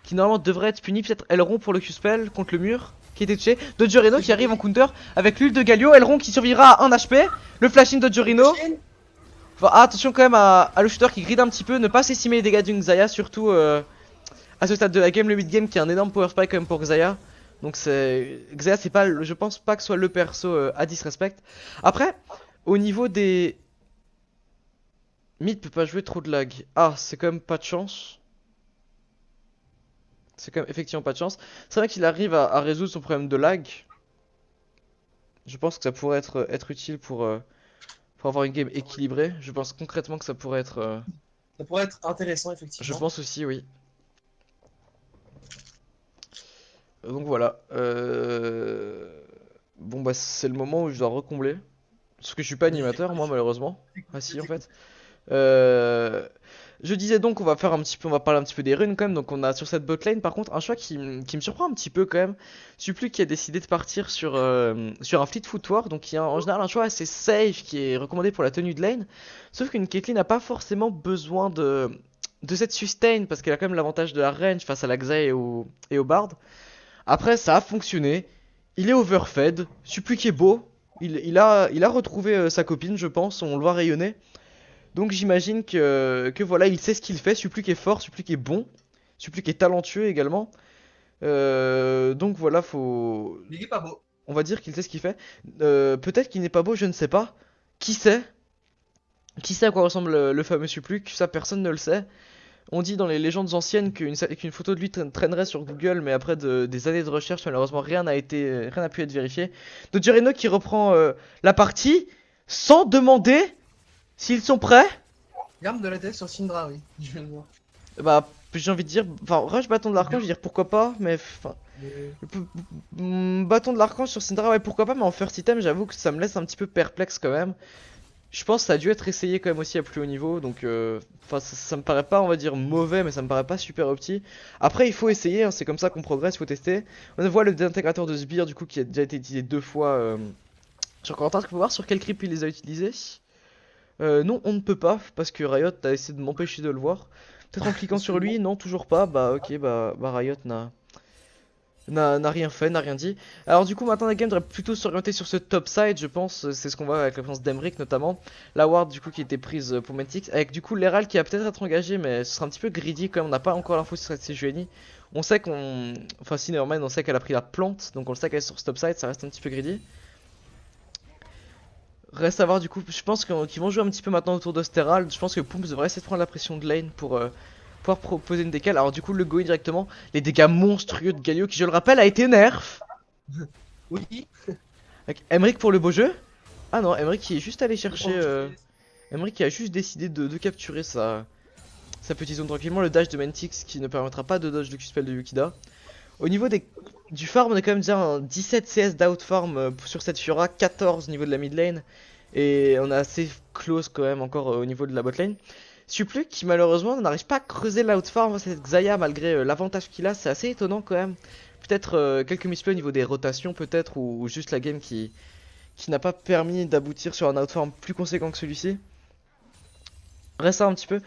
Qui normalement devrait être puni, peut-être Elrond pour le Q-spell contre le mur. Qui était touché, Dodgerino qui arrive en counter avec l'ult de Galio, Elrond qui survivra à 1 HP. Le flashing de Dodgerino. Attention quand même à le shooter qui gride un petit peu, ne pas s'estimer les dégâts d'une Xayah, surtout à ce stade de la game, le mid game qui est un énorme power spike quand même pour Xayah. Donc c'est Xayah, c'est pas, je pense pas que ce soit le perso à disrespect. Après, au niveau des mid peut pas jouer trop de lag. Ah, c'est quand même pas de chance. C'est quand même effectivement pas de chance. C'est vrai qu'il arrive à résoudre son problème de lag. Je pense que ça pourrait être utile pour avoir une game équilibrée. Je pense concrètement que ça pourrait être... Ça pourrait être intéressant, Je effectivement. pense aussi, oui. Donc voilà. Bon bah c'est le moment où je dois recombler. Parce que je suis pas animateur moi malheureusement. Ah si en fait. Je disais donc on va faire un petit peu, on va parler un petit peu des runes quand même. Donc on a sur cette botlane par contre un choix qui me surprend un petit peu quand même. Suplu qui a décidé de partir sur un fleet footwork, donc qui est en général un choix assez safe qui est recommandé pour la tenue de lane. Sauf qu'une Caitlyn n'a pas forcément besoin de cette sustain parce qu'elle a quand même l'avantage de la range face à la Xayah et au Bard. Après ça a fonctionné. Il est overfed, Suplu qui est beau. Il a retrouvé sa copine je pense, on le voit rayonner. Donc j'imagine que voilà, il sait ce qu'il fait, Suplu qui est fort, Suplu qui est bon, Suplu qui est talentueux également. Donc voilà, faut... Il est pas beau. On va dire qu'il sait ce qu'il fait. Peut-être qu'il n'est pas beau, je ne sais pas. Qui sait? Qui sait à quoi ressemble le fameux Suplu? Ça, personne ne le sait. On dit dans les légendes anciennes qu'une photo de lui traînerait sur Google, mais après des années de recherche, malheureusement, rien n'a pu être vérifié. Dodgerino qui reprend la partie sans demander s'ils sont prêts. Garde de la tête sur Syndra, oui. Je viens de voir. Bah, j'ai envie de dire, enfin, rush bâton de l'archange, je veux dire pourquoi pas, mais enfin, bâton de l'archange sur Syndra, ouais, pourquoi pas, mais en first item, j'avoue que ça me laisse un petit peu perplexe quand même. Je pense que ça a dû être essayé quand même aussi à plus haut niveau, donc enfin ça me paraît pas on va dire mauvais, mais ça me paraît pas super opti. Après il faut essayer, hein, c'est comme ça qu'on progresse, il faut tester. On voit le désintégrateur de sbire du coup qui a déjà été utilisé 2 fois sur Corentin. Est-ce qu'on peut voir sur quel creep il les a utilisés? Non on ne peut pas parce que Riot a essayé de m'empêcher de le voir. Peut-être en cliquant sur lui, non toujours pas, bah ok bah Riot n'a rien fait, n'a rien dit. Alors du coup maintenant la game devrait plutôt s'orienter sur ce top side je pense, c'est ce qu'on voit avec la présence d'Emeric notamment. La ward du coup qui était prise pour Mentix, avec du coup l'Herald qui va peut-être être engagé mais ce sera un petit peu greedy quand même, on n'a pas encore l'info sur cette CGNI. On sait qu'on... Enfin si Nevermind on sait qu'elle a pris la plante, donc on le sait qu'elle est sur ce top side, ça reste un petit peu greedy. Reste à voir du coup, je pense qu'ils vont jouer un petit peu maintenant autour d'Osterald, je pense que Pooms devrait essayer de prendre la pression de lane pour... pouvoir proposer une décale. Alors du coup le go directement, les dégâts monstrueux de Galio qui je le rappelle a été nerf. Oui. Avec Emeric pour le beau jeu. Ah non, Emeric qui est juste allé chercher... Emeric qui a juste décidé de capturer sa petite zone tranquillement. Le dash de Mentix qui ne permettra pas de dodge le Q-spell de Yukida. Au niveau du farm, on est quand même déjà un 17 CS d'out farm sur cette Fiora, 14 au niveau de la mid lane. Et on est assez close quand même encore au niveau de la bot lane. Suplu qui malheureusement n'arrive pas à creuser l'outfarm, cette Xayah malgré l'avantage qu'il a, c'est assez étonnant quand même. Peut-être quelques misplays au niveau des rotations peut-être, ou juste la game qui n'a pas permis d'aboutir sur un outfarm plus conséquent que celui-ci. Reste un petit peu.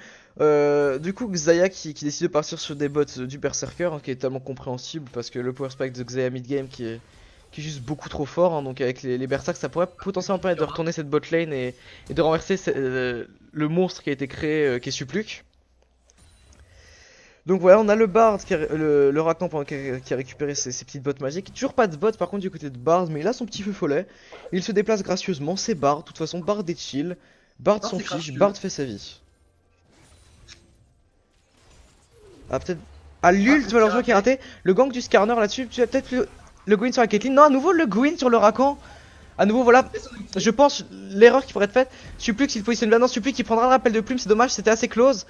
Du coup Xayah qui décide de partir sur des bots du Berserker, hein, qui est tellement compréhensible parce que le power spike de Xayah mid game qui est juste beaucoup trop fort, hein, donc avec les Berserk ça pourrait potentiellement permettre de retourner cette bot lane et de renverser le monstre qui a été créé, qui est Supluc. Donc voilà, on a le Bard, le Rakan pardon, qui a récupéré ses petites bottes magiques. Toujours pas de bottes par contre du côté de Bard, mais il a son petit feu follet. Il se déplace gracieusement, c'est Bard. De toute façon, Bard est chill. Bard Non, s'en c'est fiche, gracieux. Bard fait sa vie. Ah, peut-être. Ah, l'ult c'est malheureusement qui est raté. Le gank du Skarner là-dessus. Tu as peut-être le Gwyn sur la Caitlyn. Non, à nouveau le Gwyn sur le Rakan. À nouveau, voilà. Je pense l'erreur qui pourrait être faite. Supplie qu'il positionne bien. Non, Supplie qui prendra le rappel de plume. C'est dommage, c'était assez close.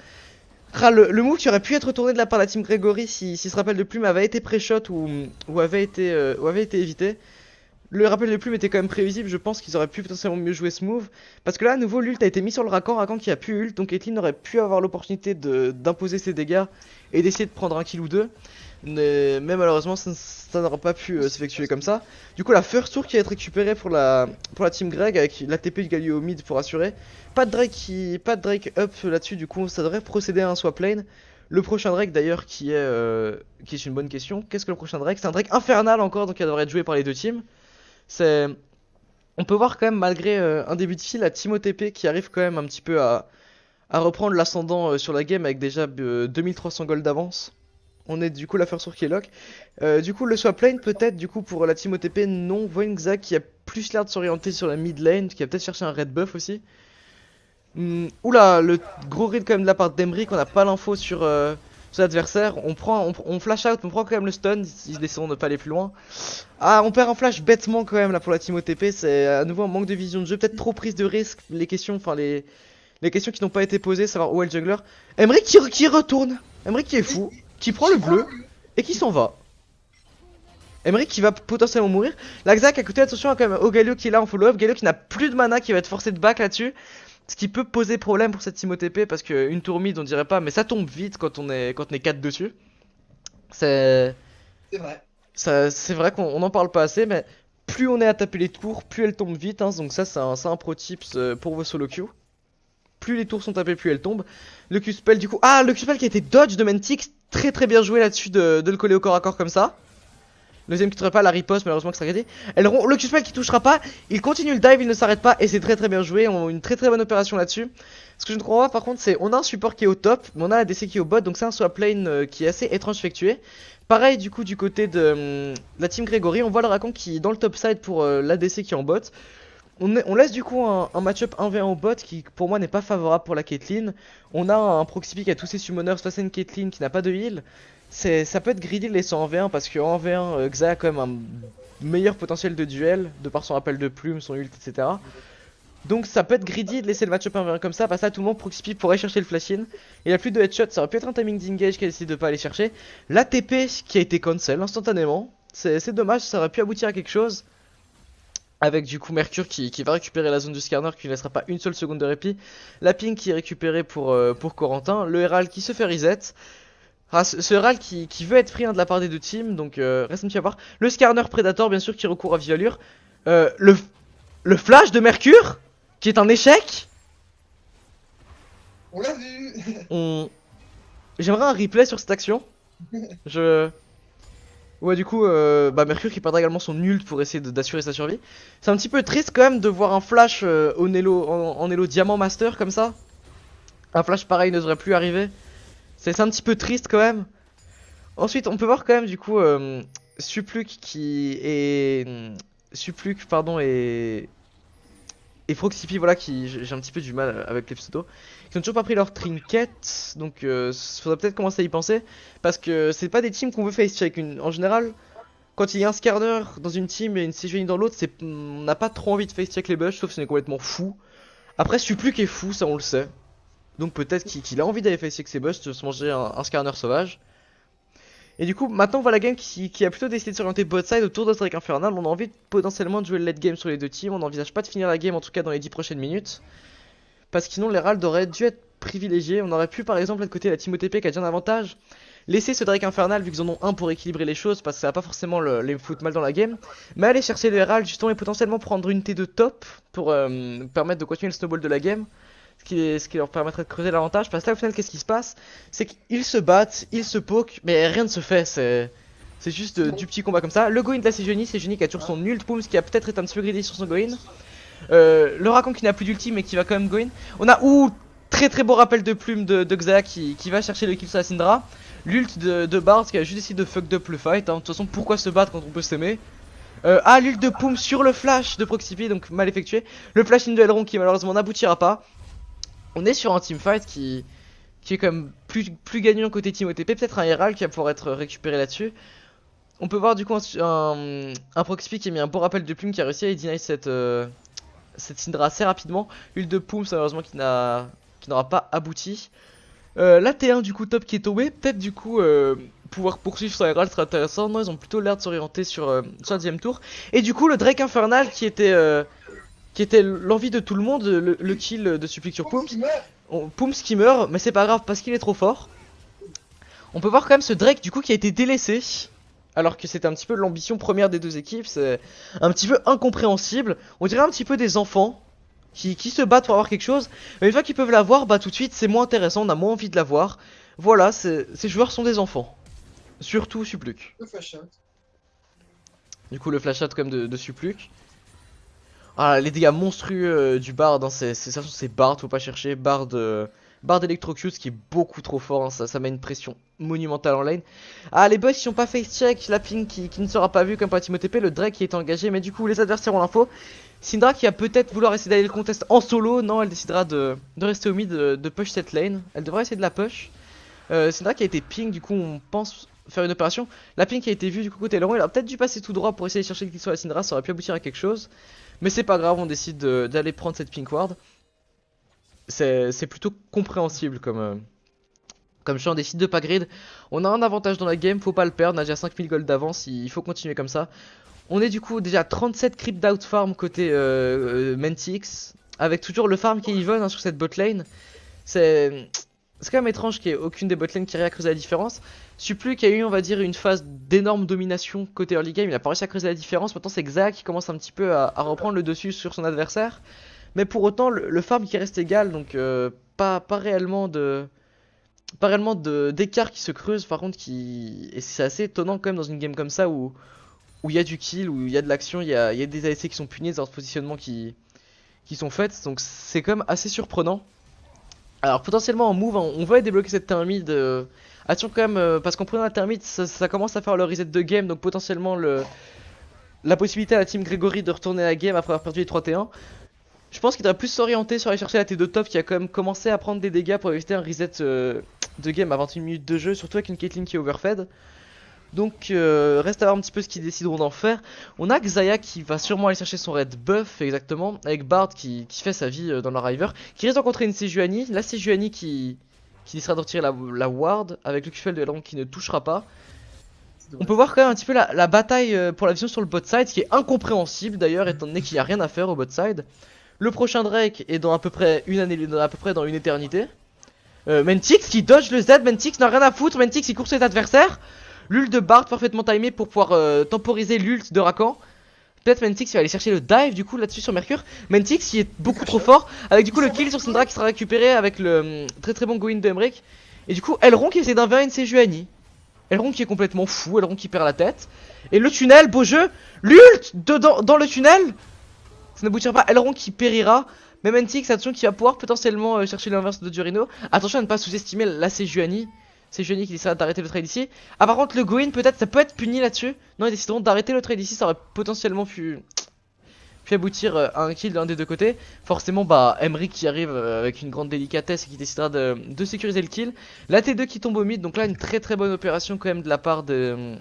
Le move qui aurait pu être retourné de la part de la team Gregory si ce rappel de plume avait été pré-shot ou avait été évité. Le rappel de plume était quand même prévisible, je pense qu'ils auraient pu potentiellement mieux jouer ce move. Parce que là, à nouveau, l'ult a été mis sur le Rakan, Rakan qui a pu ult, donc Caitlyn aurait pu avoir l'opportunité d'imposer ses dégâts et d'essayer de prendre un kill ou deux. Mais malheureusement, ça n'aura pas pu s'effectuer comme ça. Du coup, la first tour qui va être récupérée pour la team Greg avec la TP de Galio au mid pour assurer. Pas de Drake up là-dessus, du coup, ça devrait procéder à un swap lane. Le prochain Drake d'ailleurs qui est une bonne question. Qu'est-ce que le prochain Drake? C'est un Drake infernal encore, donc il devrait être joué par les deux teams. On peut voir quand même malgré un début de fil la team OTP qui arrive quand même un petit peu à reprendre l'ascendant sur la game avec déjà 2300 gold d'avance. On est du coup la first tour qui est lock. Du coup le swap lane peut-être du coup pour la team OTP non. Voinxa qui a plus l'air de s'orienter sur la mid lane, qui a peut-être cherché un red buff aussi. Oula, le gros read quand même de la part d'Emric, on n'a pas l'info sur l'adversaire. On flash out, on prend quand même le stun, ils décident de ne pas aller plus loin. Ah, on perd un flash bêtement quand même là pour la team OTP, c'est à nouveau un manque de vision de jeu, peut-être trop prise de risque, les questions qui n'ont pas été posées, savoir où est le jungler. Emric qui retourne, Emric qui est fou, qui prend le bleu et qui s'en va. Emric qui va potentiellement mourir. Laxac à côté, attention à quand même au Galio qui est là en follow-up, Galio qui n'a plus de mana, qui va être forcé de back là-dessus. Ce qui peut poser problème pour cette team OTP parce qu'une tour mid on dirait pas, mais ça tombe vite quand on est 4 dessus. C'est vrai. C'est vrai qu'on en parle pas assez, mais plus on est à taper les tours, plus elles tombent vite. Hein, donc ça c'est un pro tips pour vos solo queue. Plus les tours sont tapées, plus elles tombent. Le Q-spell du coup, ah le Q-spell qui a été dodge de Mentix, très très bien joué là-dessus de le coller au corps à corps comme ça. Le deuxième qui toucherait pas, la riposte malheureusement que ça a gagné. Le Q-spell qui touchera pas, il continue le dive, il ne s'arrête pas et c'est très très bien joué. On a une très très bonne opération là-dessus. Ce que je ne comprends pas par contre c'est, on a un support qui est au top, mais on a la DC qui est au bot, donc c'est un swap lane qui est assez étrange effectué. Pareil du coup du côté de la team Gregory, on voit le Rakan qui est dans le top side pour l'ADC qui est en bot. On laisse du coup un match-up 1v1 au bot qui pour moi n'est pas favorable pour la Caitlyn. On a un proxy pick à tous ses summoners face à une Caitlyn qui n'a pas de heal. Ça peut être greedy de laisser en V1 parce qu'en V1 Xa a quand même un meilleur potentiel de duel de par son rappel de plume, son ult, etc. Donc ça peut être greedy de laisser le match-up 1v1 comme ça, parce que là tout le monde proxy pick pourrait chercher le flash-in. Il a plus de headshot, ça aurait pu être un timing d'engage qui a décidé de pas aller chercher. La TP qui a été cancel instantanément, c'est dommage, ça aurait pu aboutir à quelque chose. Avec du coup Mercure qui va récupérer la zone du Skarner, qui ne laissera pas une seule seconde de répit. La ping qui est récupérée pour Corentin, le Herald qui se fait reset. Ah, ce Herald qui veut être pris de la part des deux teams, donc reste un petit à voir. Le Skarner Predator bien sûr qui recourt à Vivalure. Le flash de Mercure qui est un échec. On l'a vu. J'aimerais un replay sur cette action. Ouais du coup Mercure qui perdra également son ult pour essayer d'assurer sa survie. C'est un petit peu triste quand même de voir un flash en Elo Diamant Master comme ça. Un flash pareil ne devrait plus arriver. C'est un petit peu triste quand même. Ensuite on peut voir quand même du coup Supluc qui est... Supluc pardon et Froxipi voilà qui j'ai un petit peu du mal avec les pseudos. Qui n'ont toujours pas pris leur trinket. Donc faudrait peut-être commencer à y penser. Parce que c'est pas des teams qu'on veut face check. En général quand il y a un Skarner dans une team et une Sejuani dans l'autre, on n'a pas trop envie de face check les bush. Sauf si on est complètement fou. Après Supluc est fou, ça on le sait. Donc peut-être qu'il a envie d'aller face check ses bush, de se manger un Skarner sauvage. Et du coup, maintenant on voit la game qui a plutôt décidé de s'orienter bot side autour de Drake Infernal. On a envie potentiellement de jouer le late game sur les deux teams. On n'envisage pas de finir la game en tout cas dans les 10 prochaines minutes. Parce que sinon l'Herald aurait dû être privilégié. On aurait pu par exemple être côté de la team OTP qui a déjà un avantage. Laisser ce Drake Infernal vu qu'ils en ont un pour équilibrer les choses parce que ça va pas forcément les foutre mal dans la game. Mais aller chercher le Herald justement et potentiellement prendre une T2 top pour permettre de continuer le snowball de la game. Ce qui leur permettrait de creuser l'avantage. Parce que là au final qu'est-ce qui se passe? C'est qu'ils se battent, ils se poke, mais rien ne se fait. C'est juste du petit combat comme ça. Le Goin de la Sejuani qui a toujours son ult. Pooms qui a peut-être été un petit peu greedy sur son Goin. Le Rakan qui n'a plus d'ulti mais qui va quand même Goin. On a Très très beau rappel de plume de Xayah qui va chercher le kill sur la Syndra. L'ult de Bard qui a juste décidé de fuck up le fight. De toute façon, pourquoi se battre quand on peut s'aimer? L'ult de Poum sur le flash de Proxipy, donc mal effectué. Le flash in de Elrond qui malheureusement n'aboutira pas. On est sur un teamfight qui est quand même plus gagnant côté Team OTP. Peut-être un Herald qui va pouvoir être récupéré là-dessus. On peut voir du coup un Proxipy qui a mis un beau rappel de plume qui a réussi à deny cette Syndra assez rapidement. Ult de Poum malheureusement qui n'aura pas abouti. La T1 du coup top qui est tombé. Peut-être du coup pouvoir poursuivre sur Herald serait intéressant. Non, ils ont plutôt l'air de s'orienter sur le deuxième tour. Et du coup le Drake Infernal qui était l'envie de tout le monde, le kill de Supplique sur Pooms. Pooms qui meurt, mais c'est pas grave parce qu'il est trop fort. On peut voir quand même ce Drake du coup qui a été délaissé. Alors que c'était un petit peu l'ambition première des deux équipes. C'est un petit peu incompréhensible. On dirait un petit peu des enfants qui se battent pour avoir quelque chose. Mais une fois qu'ils peuvent l'avoir, bah tout de suite c'est moins intéressant, on a moins envie de l'avoir. Voilà, ces joueurs sont des enfants. Surtout Supluc. Du coup le flash out quand même de Supluc. Ah, les dégâts monstrueux du Bard, hein, c'est Bard, faut pas chercher. Bard Electrocute qui est beaucoup trop fort, hein, ça met une pression monumentale en lane. Ah, les boss qui ont pas face check, la ping qui ne sera pas vue comme par Team OTP, le Drake qui est engagé, mais du coup les adversaires ont l'info. Syndra qui va peut-être vouloir essayer d'aller le contest en solo, non, elle décidera de rester au mid, de push cette lane. Elle devrait essayer de la push. Syndra qui a été ping, du coup on pense faire une opération. La ping qui a été vue du coup côté Elrond, il a peut-être dû passer tout droit pour essayer de chercher le kill sur la Syndra, ça aurait pu aboutir à quelque chose. Mais c'est pas grave, on décide d'aller prendre cette pink ward. C'est plutôt compréhensible comme choix, on décide de pas grid. On a un avantage dans la game, faut pas le perdre, on a déjà 5000 gold d'avance, il faut continuer comme ça. On est du coup déjà 37 creep out farm côté Mentix, avec toujours le farm qui est even hein, sur cette bot lane. C'est quand même étrange qu'il n'y ait aucune des bot lanes qui arrive à creuser la différence. Suplu qui a eu on va dire une phase d'énorme domination côté early game, il a pas réussi à creuser la différence. Maintenant c'est Xayah qui commence un petit peu à reprendre le dessus sur son adversaire. Mais pour autant le farm qui reste égal, donc pas réellement d'écart qui se creuse. Par contre et c'est assez étonnant quand même dans une game comme ça où il y a du kill, où il y a de l'action, il y a des ADC qui sont punis, des ordres de positionnement qui sont faites. Donc c'est quand même assez surprenant. Alors potentiellement en move, on va débloquer cette turn mid. Attention quand même, parce qu'en prenant la turn mid, ça commence à faire le reset de game. Donc potentiellement la possibilité à la team Grégory de retourner la game après avoir perdu les 3T1. Je pense qu'il devrait plus s'orienter sur aller chercher la T2 top qui a quand même commencé à prendre des dégâts pour éviter un reset de game à 21 minutes de jeu. Surtout avec une Caitlyn qui est overfed. Donc reste à voir un petit peu ce qu'ils décideront d'en faire. On a Xayah qui va sûrement aller chercher son red buff exactement. Avec Bard qui fait sa vie dans le River. Qui risque de rencontrer une Sejuani. La Sejuani qui décidera de retirer la ward. Avec le Q-Fuel de Elrond qui ne touchera pas. On peut voir quand même un petit peu la bataille pour la vision sur le bot side. Ce qui est incompréhensible d'ailleurs étant donné qu'il n'y a rien à faire au bot side. Le prochain Drake est dans à peu près une année, dans une éternité. Mentix qui dodge le Z. Mentix n'a rien à foutre. Mentix il court ses adversaires. L'ult de Bard parfaitement timé pour pouvoir temporiser l'ult de Rakan. Peut-être Mentix va aller chercher le dive du coup là-dessus sur Mercure. Mentix qui est beaucoup trop fort. Avec du coup le kill sur Syndra qui sera récupéré avec le très très bon go-in de Emric. Et du coup Elrond qui essaie d'inverser une Sejuani. Elrond qui est complètement fou, Elrond qui perd la tête. Et le tunnel, beau jeu. L'ult dans le tunnel. Ça n'aboutira pas, Elrond qui périra. Mais Mentix, attention qui va pouvoir potentiellement chercher l'inverse de Durino. Attention à ne pas sous-estimer la Sejuani. Sejuani qui décidera d'arrêter le trade ici. Ah par contre le go-in peut-être ça peut être puni là-dessus. Non ils décideront d'arrêter le trade ici, ça aurait potentiellement pu aboutir à un kill d'un des deux côtés. Forcément bah Emric qui arrive avec une grande délicatesse et qui décidera de sécuriser le kill. La T2 qui tombe au mid, donc là une très très bonne opération quand même de la part de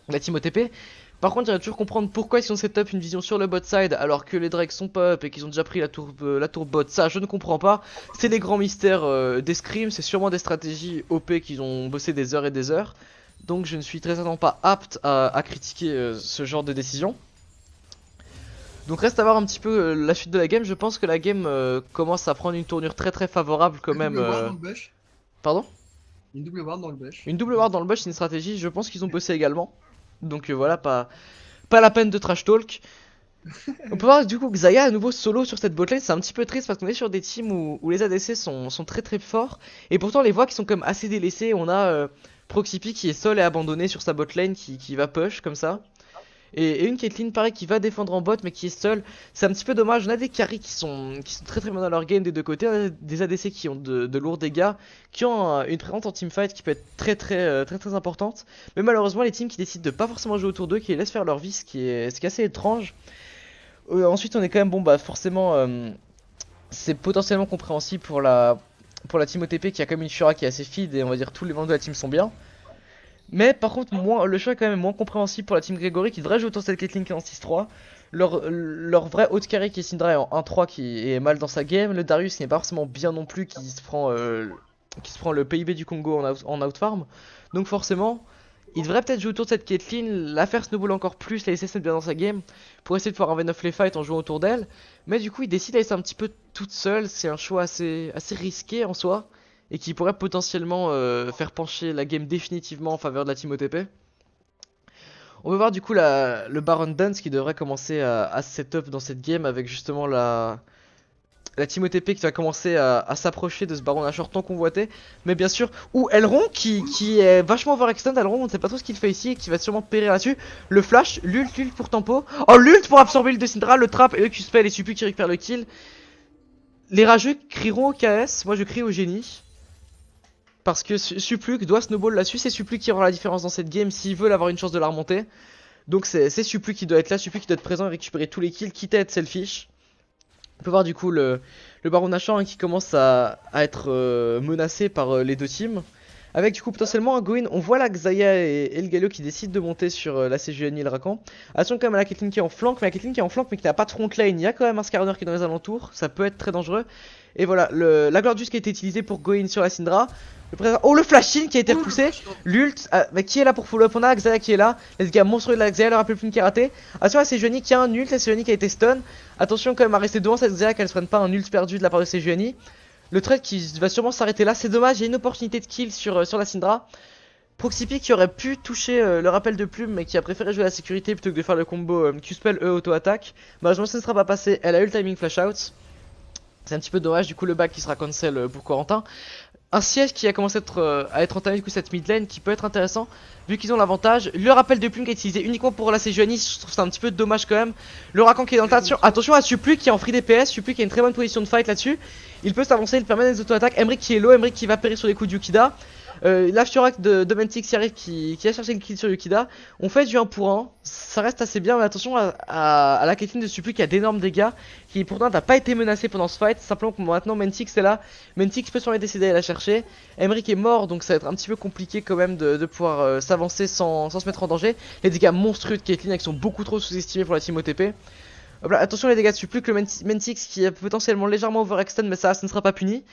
la team OTP. Par contre, j'aimerais toujours comprendre pourquoi ils ont setup une vision sur le bot side alors que les Drakes sont pas up et qu'ils ont déjà pris la tour bot. Ça, je ne comprends pas. C'est les grands mystères des scrims, c'est sûrement des stratégies OP qu'ils ont bossé des heures et des heures. Donc je ne suis très certainement pas apte à critiquer ce genre de décision. Donc reste à voir un petit peu la suite de la game. Je pense que la game commence à prendre une tournure très très favorable quand même. Pardon ? Une double ward dans le bush. Une double ward dans le bush, c'est une stratégie, je pense qu'ils ont bossé également. Donc voilà, pas la peine de trash talk. On peut voir du coup que Xayah à nouveau solo sur cette botlane, c'est un petit peu triste parce qu'on est sur des teams où les ADC sont très très forts. Et pourtant les voix qui sont quand même assez délaissées, on a Proxipy qui est seul et abandonné sur sa botlane qui va push comme ça. et une Caitlyn pareil qui va défendre en bot mais qui est seule. C'est un petit peu dommage, on a des carries qui sont très très bien dans leur game des deux côtés, on a des ADC qui ont de lourds dégâts, qui ont une présence en teamfight qui peut être très importante. Mais malheureusement les teams qui décident de pas forcément jouer autour d'eux, qui les laissent faire leur vie, ce qui est assez étrange. Ensuite on est quand même bon bah forcément c'est potentiellement compréhensible pour la team OTP qui a quand même une Shura qui est assez feed et on va dire tous les membres de la team sont bien. Mais par contre le choix est quand même moins compréhensible pour la team Gregory qui devrait jouer autour de cette Caitlyn qui est en 6-3. Leur vrai haut carry qui est Syndra est en 1-3 qui est mal dans sa game. Le Darius qui n'est pas forcément bien non plus qui se prend le PIB du Congo en outfarm. Donc forcément il devrait peut-être jouer autour de cette Caitlyn, la faire snowball encore plus, la laisser se mettre bien dans sa game pour essayer de pouvoir un V9 les fights en jouant autour d'elle. Mais du coup il décide de la laisser un petit peu toute seule, c'est un choix assez risqué en soi et qui pourrait potentiellement faire pencher la game définitivement en faveur de la team OTP. On va voir du coup le Baron Dance qui devrait commencer à setup dans cette game avec justement la team OTP qui va commencer à s'approcher de ce Baron Nashor tant convoité. Mais bien sûr, ou Elrond qui est vachement overextend. Elrond, on ne sait pas trop ce qu'il fait ici et qui va sûrement périr là-dessus. Le flash, l'ult pour tempo. Oh, l'ult pour absorber le de Syndra, le trap et le Q-spell et Suppu qui récupère le kill. Les rageux crieront au KS, moi je crie au génie. Parce que Supluc doit snowball là-dessus, c'est Supluc qui aura la différence dans cette game s'ils veulent avoir une chance de la remonter. Donc c'est Supluc qui doit être là, Supluc qui doit être présent et récupérer tous les kills, quitte à être selfish. On peut voir du coup le Baron Nashor qui commence à être menacé par les deux teams. Avec du coup potentiellement un Goin, on voit la Xayah et le Galio qui décident de monter sur la CGN et le Rakan. Attention quand même à la Caitlyn qui est en flank, mais qui n'a pas de front lane, il y a quand même un Skarner qui est dans les alentours, ça peut être très dangereux. Et voilà, la Glorious qui a été utilisée pour Goin sur la Syndra. Oh le flash-in qui a été repoussé, l'ult, qui est là pour follow up, on a Xayah qui est là, les gars monstrueux de la Xayah, le rappel plus qui a raté. Attention à Sejuani qui a un ult, la Sejuani qui a été stun. Attention quand même à rester devant cette Xayah qu'elle se prenne pas un ult perdu de la part de Sejuani. Le trade qui va sûrement s'arrêter là, c'est dommage, il y a une opportunité de kill sur la Syndra. Proxipy qui aurait pu toucher le rappel de plume mais qui a préféré jouer la sécurité plutôt que de faire le combo Q-spell auto-attaque. Malheureusement ça ne sera pas passé, elle a eu le timing flash out. C'est un petit peu dommage, du coup le back qui sera cancel pour Corentin. Un siège qui a commencé à être entamé du coup cette mid lane qui peut être intéressant vu qu'ils ont l'avantage. Le rappel de plume qui est utilisé uniquement pour la Sejuani, je trouve ça un petit peu dommage quand même. Le Rakan qui est dans le tas, attention à Suplu qui est en free DPS, Suplu qui a une très bonne position de fight là-dessus. Il peut s'avancer, il permet des auto-attaques. Emric qui est low, Emric qui va périr sur les coups de Yukida. La Fiorak de Mentix qui arrive qui a cherché le kill sur Yukida. On fait du 1 pour 1, ça reste assez bien, mais attention à la Caitlyn de Suplu qui a d'énormes dégâts, qui pourtant n'a pas été menacée pendant ce fight, simplement que maintenant Mentix est là, Mentix peut sûrement décider d'aller la chercher. Emric est mort donc ça va être un petit peu compliqué quand même de pouvoir s'avancer sans se mettre en danger. Les dégâts monstrueux de Caitlyn qui sont beaucoup trop sous-estimés pour la team OTP. Voilà, attention les dégâts de Suplu, que le Mentix qui est potentiellement légèrement overextend mais ça ne sera pas puni.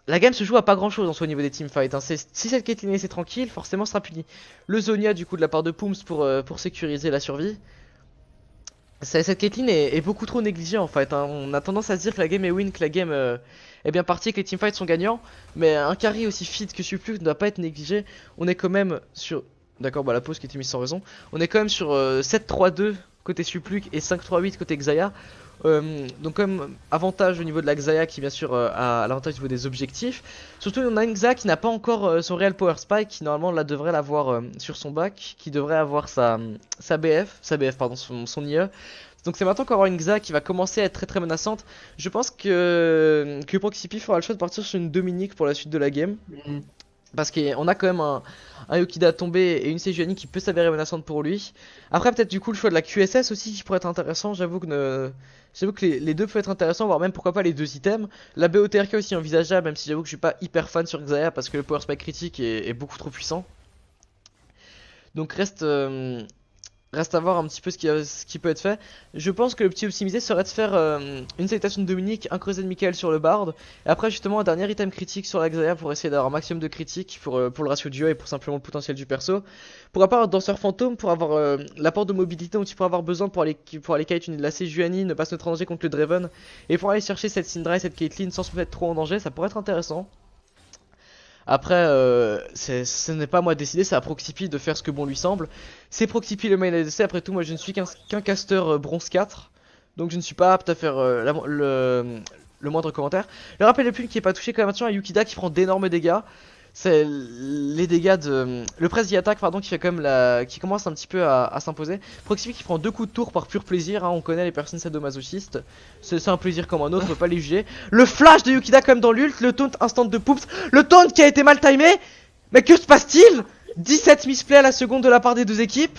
La game se joue à pas grand chose en soi au niveau des teamfights, hein. Si cette Caitlyn est laissée tranquille, forcément sera puni. Le Zonia du coup de la part de Pooms pour sécuriser la survie. Cette Caitlyn est beaucoup trop négligée en fait, hein. On a tendance à se dire que la game est win, que la game est bien partie, que les teamfights sont gagnants. Mais un carry aussi fit que Suplu ne doit pas être négligé. On est quand même sur... D'accord, bah la pause qui était mise sans raison. On est quand même sur 7-3-2 côté Supluc et 5-3-8 côté Xayah. Donc comme avantage au niveau de la Xayah qui bien sûr a l'avantage au niveau des objectifs. Surtout on a une Xayah qui n'a pas encore son réel power spike, qui normalement là devrait l'avoir sur son back, qui devrait avoir sa BF pardon, son IE. Donc c'est maintenant qu'on aura une Xayah qui va commencer à être très menaçante. Je pense que Proxipy fera le choix de partir sur une Dominique pour la suite de la game. Parce qu'on a quand même un Yukida tombé et une Sejuani qui peut s'avérer menaçante pour lui. Après peut-être du coup le choix de la QSS aussi qui pourrait être intéressant. J'avoue que les deux peuvent être intéressants, voire même pourquoi pas les deux items. La BOTRK aussi envisageable, même si j'avoue que je suis pas hyper fan sur Xayah parce que le power spike critique est beaucoup trop puissant. Donc reste à voir un petit peu ce qui peut être fait. Je pense que le petit optimisé serait de faire une salutation de Dominique, un creuset de Michael sur le Bard. Et après justement un dernier item critique sur la Xayah pour essayer d'avoir un maximum de critiques pour le ratio duo et pour simplement le potentiel du perso. Pour avoir un danseur fantôme, pour avoir l'apport de mobilité dont tu pourras avoir besoin pour aller kite une de la Sejuani, ne pas se mettre en danger contre le Draven. Et pour aller chercher cette Syndra et cette Caitlyn sans se mettre trop en danger, ça pourrait être intéressant. Après, ce n'est pas à moi de décider, c'est à Proxipy de faire ce que bon lui semble. C'est Proxipy le main ADC, après tout moi je ne suis qu'un caster bronze 4. Donc je ne suis pas apte à faire le moindre commentaire. Le rappel de plume qui est pas touché quand même, attention à Yukida qui prend d'énormes dégâts. c'est les dégâts de le press the attack pardon qui fait quand même qui commence un petit peu à s'imposer. Proximity qui prend 2 coups de tour par pur plaisir, hein, on connaît les personnes sadomasochistes. C'est un plaisir comme un autre, on peut pas les juger. Le flash de Yukida comme dans l'ult, le taunt instant de Poops, le taunt qui a été mal timé. Mais que se passe-t-il? 17 misplays à la seconde de la part des deux équipes.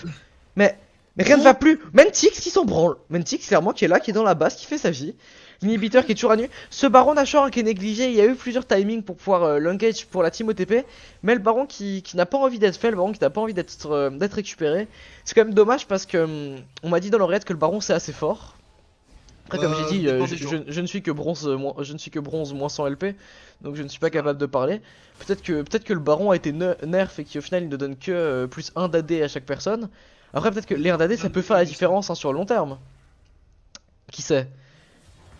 Mais rien ne va plus. Mentix qui s'en branle. Mentix clairement qui est là, qui est dans la base, qui fait sa vie. L'inhibiteur qui est toujours à nu. Ce baron Nashor qui est négligé, il y a eu plusieurs timings pour pouvoir l'engage pour la team OTP. Mais le baron qui n'a pas envie d'être fait, le baron qui n'a pas envie d'être récupéré. C'est quand même dommage parce que on m'a dit dans l'oreillette que le baron c'est assez fort. Après comme j'ai dit, je ne suis que bronze, je ne suis que bronze moins 100 LP. Donc je ne suis pas capable de parler. Peut-être que le baron a été nerf et qu'au final il ne donne que plus 1 d'AD à chaque personne. Après peut-être que les 1 d'AD ça peut faire la différence hein, sur le long terme. Qui sait?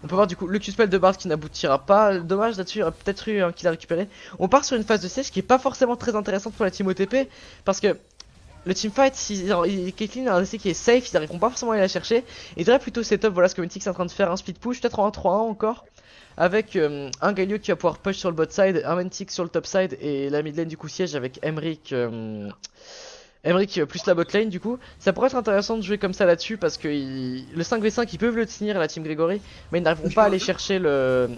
On peut voir du coup le Q-spell de Bard qui n'aboutira pas. Dommage là-dessus, il y aurait peut-être eu un kill à récupérer. On part sur une phase de siège qui est pas forcément très intéressante pour la team OTP. Parce que le teamfight, si Caitlyn a un DC qui est safe, ils n'arriveront pas forcément à aller la chercher. Ils devraient plutôt setup, voilà ce que Mythic est en train de faire, un speed push, peut-être en 1-3-1 encore. Avec un Galio qui va pouvoir push sur le bot side, un Mythic sur le top side et la mid lane du coup siège avec Emric. Emric plus la bot lane du coup. Ça pourrait être intéressant de jouer comme ça là-dessus parce que le 5v5 ils peuvent le tenir à la team Gregory. Mais ils n'arriveront pas à aller chercher le...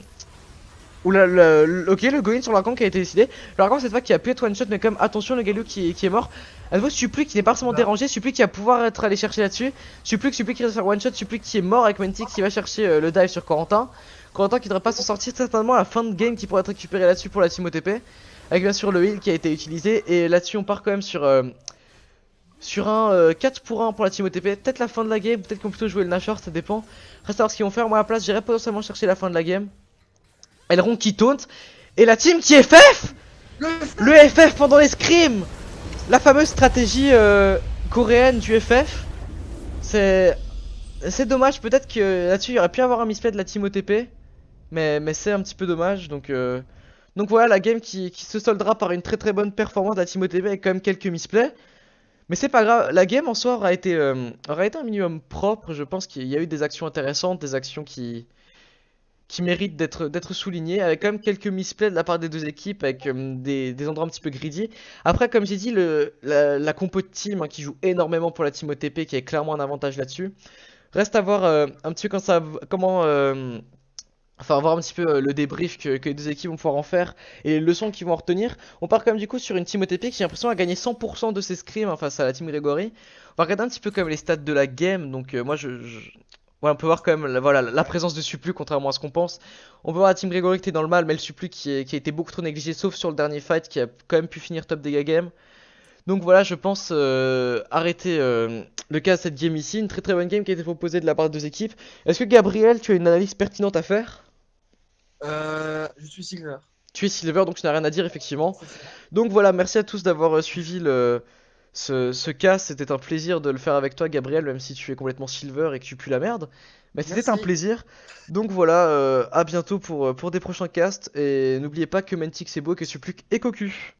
Ok, le go-in sur l'Arcan qui a été décidé. L'Arcan cette fois qui a pu être one shot mais comme attention le Galio qui est mort. À nouveau Supplique qui n'est pas forcément dérangé, Supplique qui va pouvoir être allé chercher là-dessus. Supplique qui va faire one shot, Supplique qui est mort avec Mentix qui va chercher le dive sur Corentin. Corentin qui ne devrait pas s'en sortir certainement à la fin de game qui pourrait être récupéré là-dessus pour la team OTP. Avec bien sûr le heal qui a été utilisé et là-dessus on part quand même sur un 4 pour 1 pour la team OTP. Peut-être la fin de la game, peut-être qu'on peut plutôt jouer le Nashor, ça dépend. Reste à voir ce qu'ils vont faire, moi à la place j'irai potentiellement chercher la fin de la game. Elrond qui taunt. Et la team qui FF. Le FF pendant les scrims. La fameuse stratégie coréenne du FF. C'est dommage, peut-être que là-dessus il y aurait pu avoir un misplay de la team OTP. Mais c'est un petit peu dommage. Donc voilà la game qui se soldera par une très bonne performance de la team OTP avec quand même quelques misplays. Mais c'est pas grave, la game en soi aura été un minimum propre. Je pense qu'il y a eu des actions intéressantes, des actions qui méritent d'être soulignées, avec quand même quelques misplays de la part des deux équipes, avec des endroits un petit peu greedy. Après, comme j'ai dit, la compo de team hein, qui joue énormément pour la team OTP, qui est clairement un avantage là-dessus. Reste à voir un petit peu enfin, voir un petit peu le débrief que les deux équipes vont pouvoir en faire et les leçons qu'ils vont en retenir. On part quand même du coup sur une team OTP qui j'ai l'impression a gagné 100% de ses scrims hein, face à la team Gregory. On va regarder un petit peu comme les stats de la game. Donc moi voilà, on peut voir quand même la présence de Suplu contrairement à ce qu'on pense. On peut voir la team Gregory qui était dans le mal mais le Suplu qui a été beaucoup trop négligé sauf sur le dernier fight qui a quand même pu finir top dégâts game. Donc voilà, je pense arrêter le cas de cette game ici. Une très bonne game qui a été proposée de la part de deux équipes. Est-ce que Gabriel, tu as une analyse pertinente à faire? Je suis Silver. Tu es Silver donc tu n'as rien à dire effectivement. Donc voilà, merci à tous d'avoir suivi ce cas. C'était un plaisir de le faire avec toi Gabriel, même si tu es complètement Silver et que tu pues la merde. Mais c'était un plaisir. Donc voilà, à bientôt pour des prochains casts. Et n'oubliez pas que Mentix est beau, que Supplique est cocu.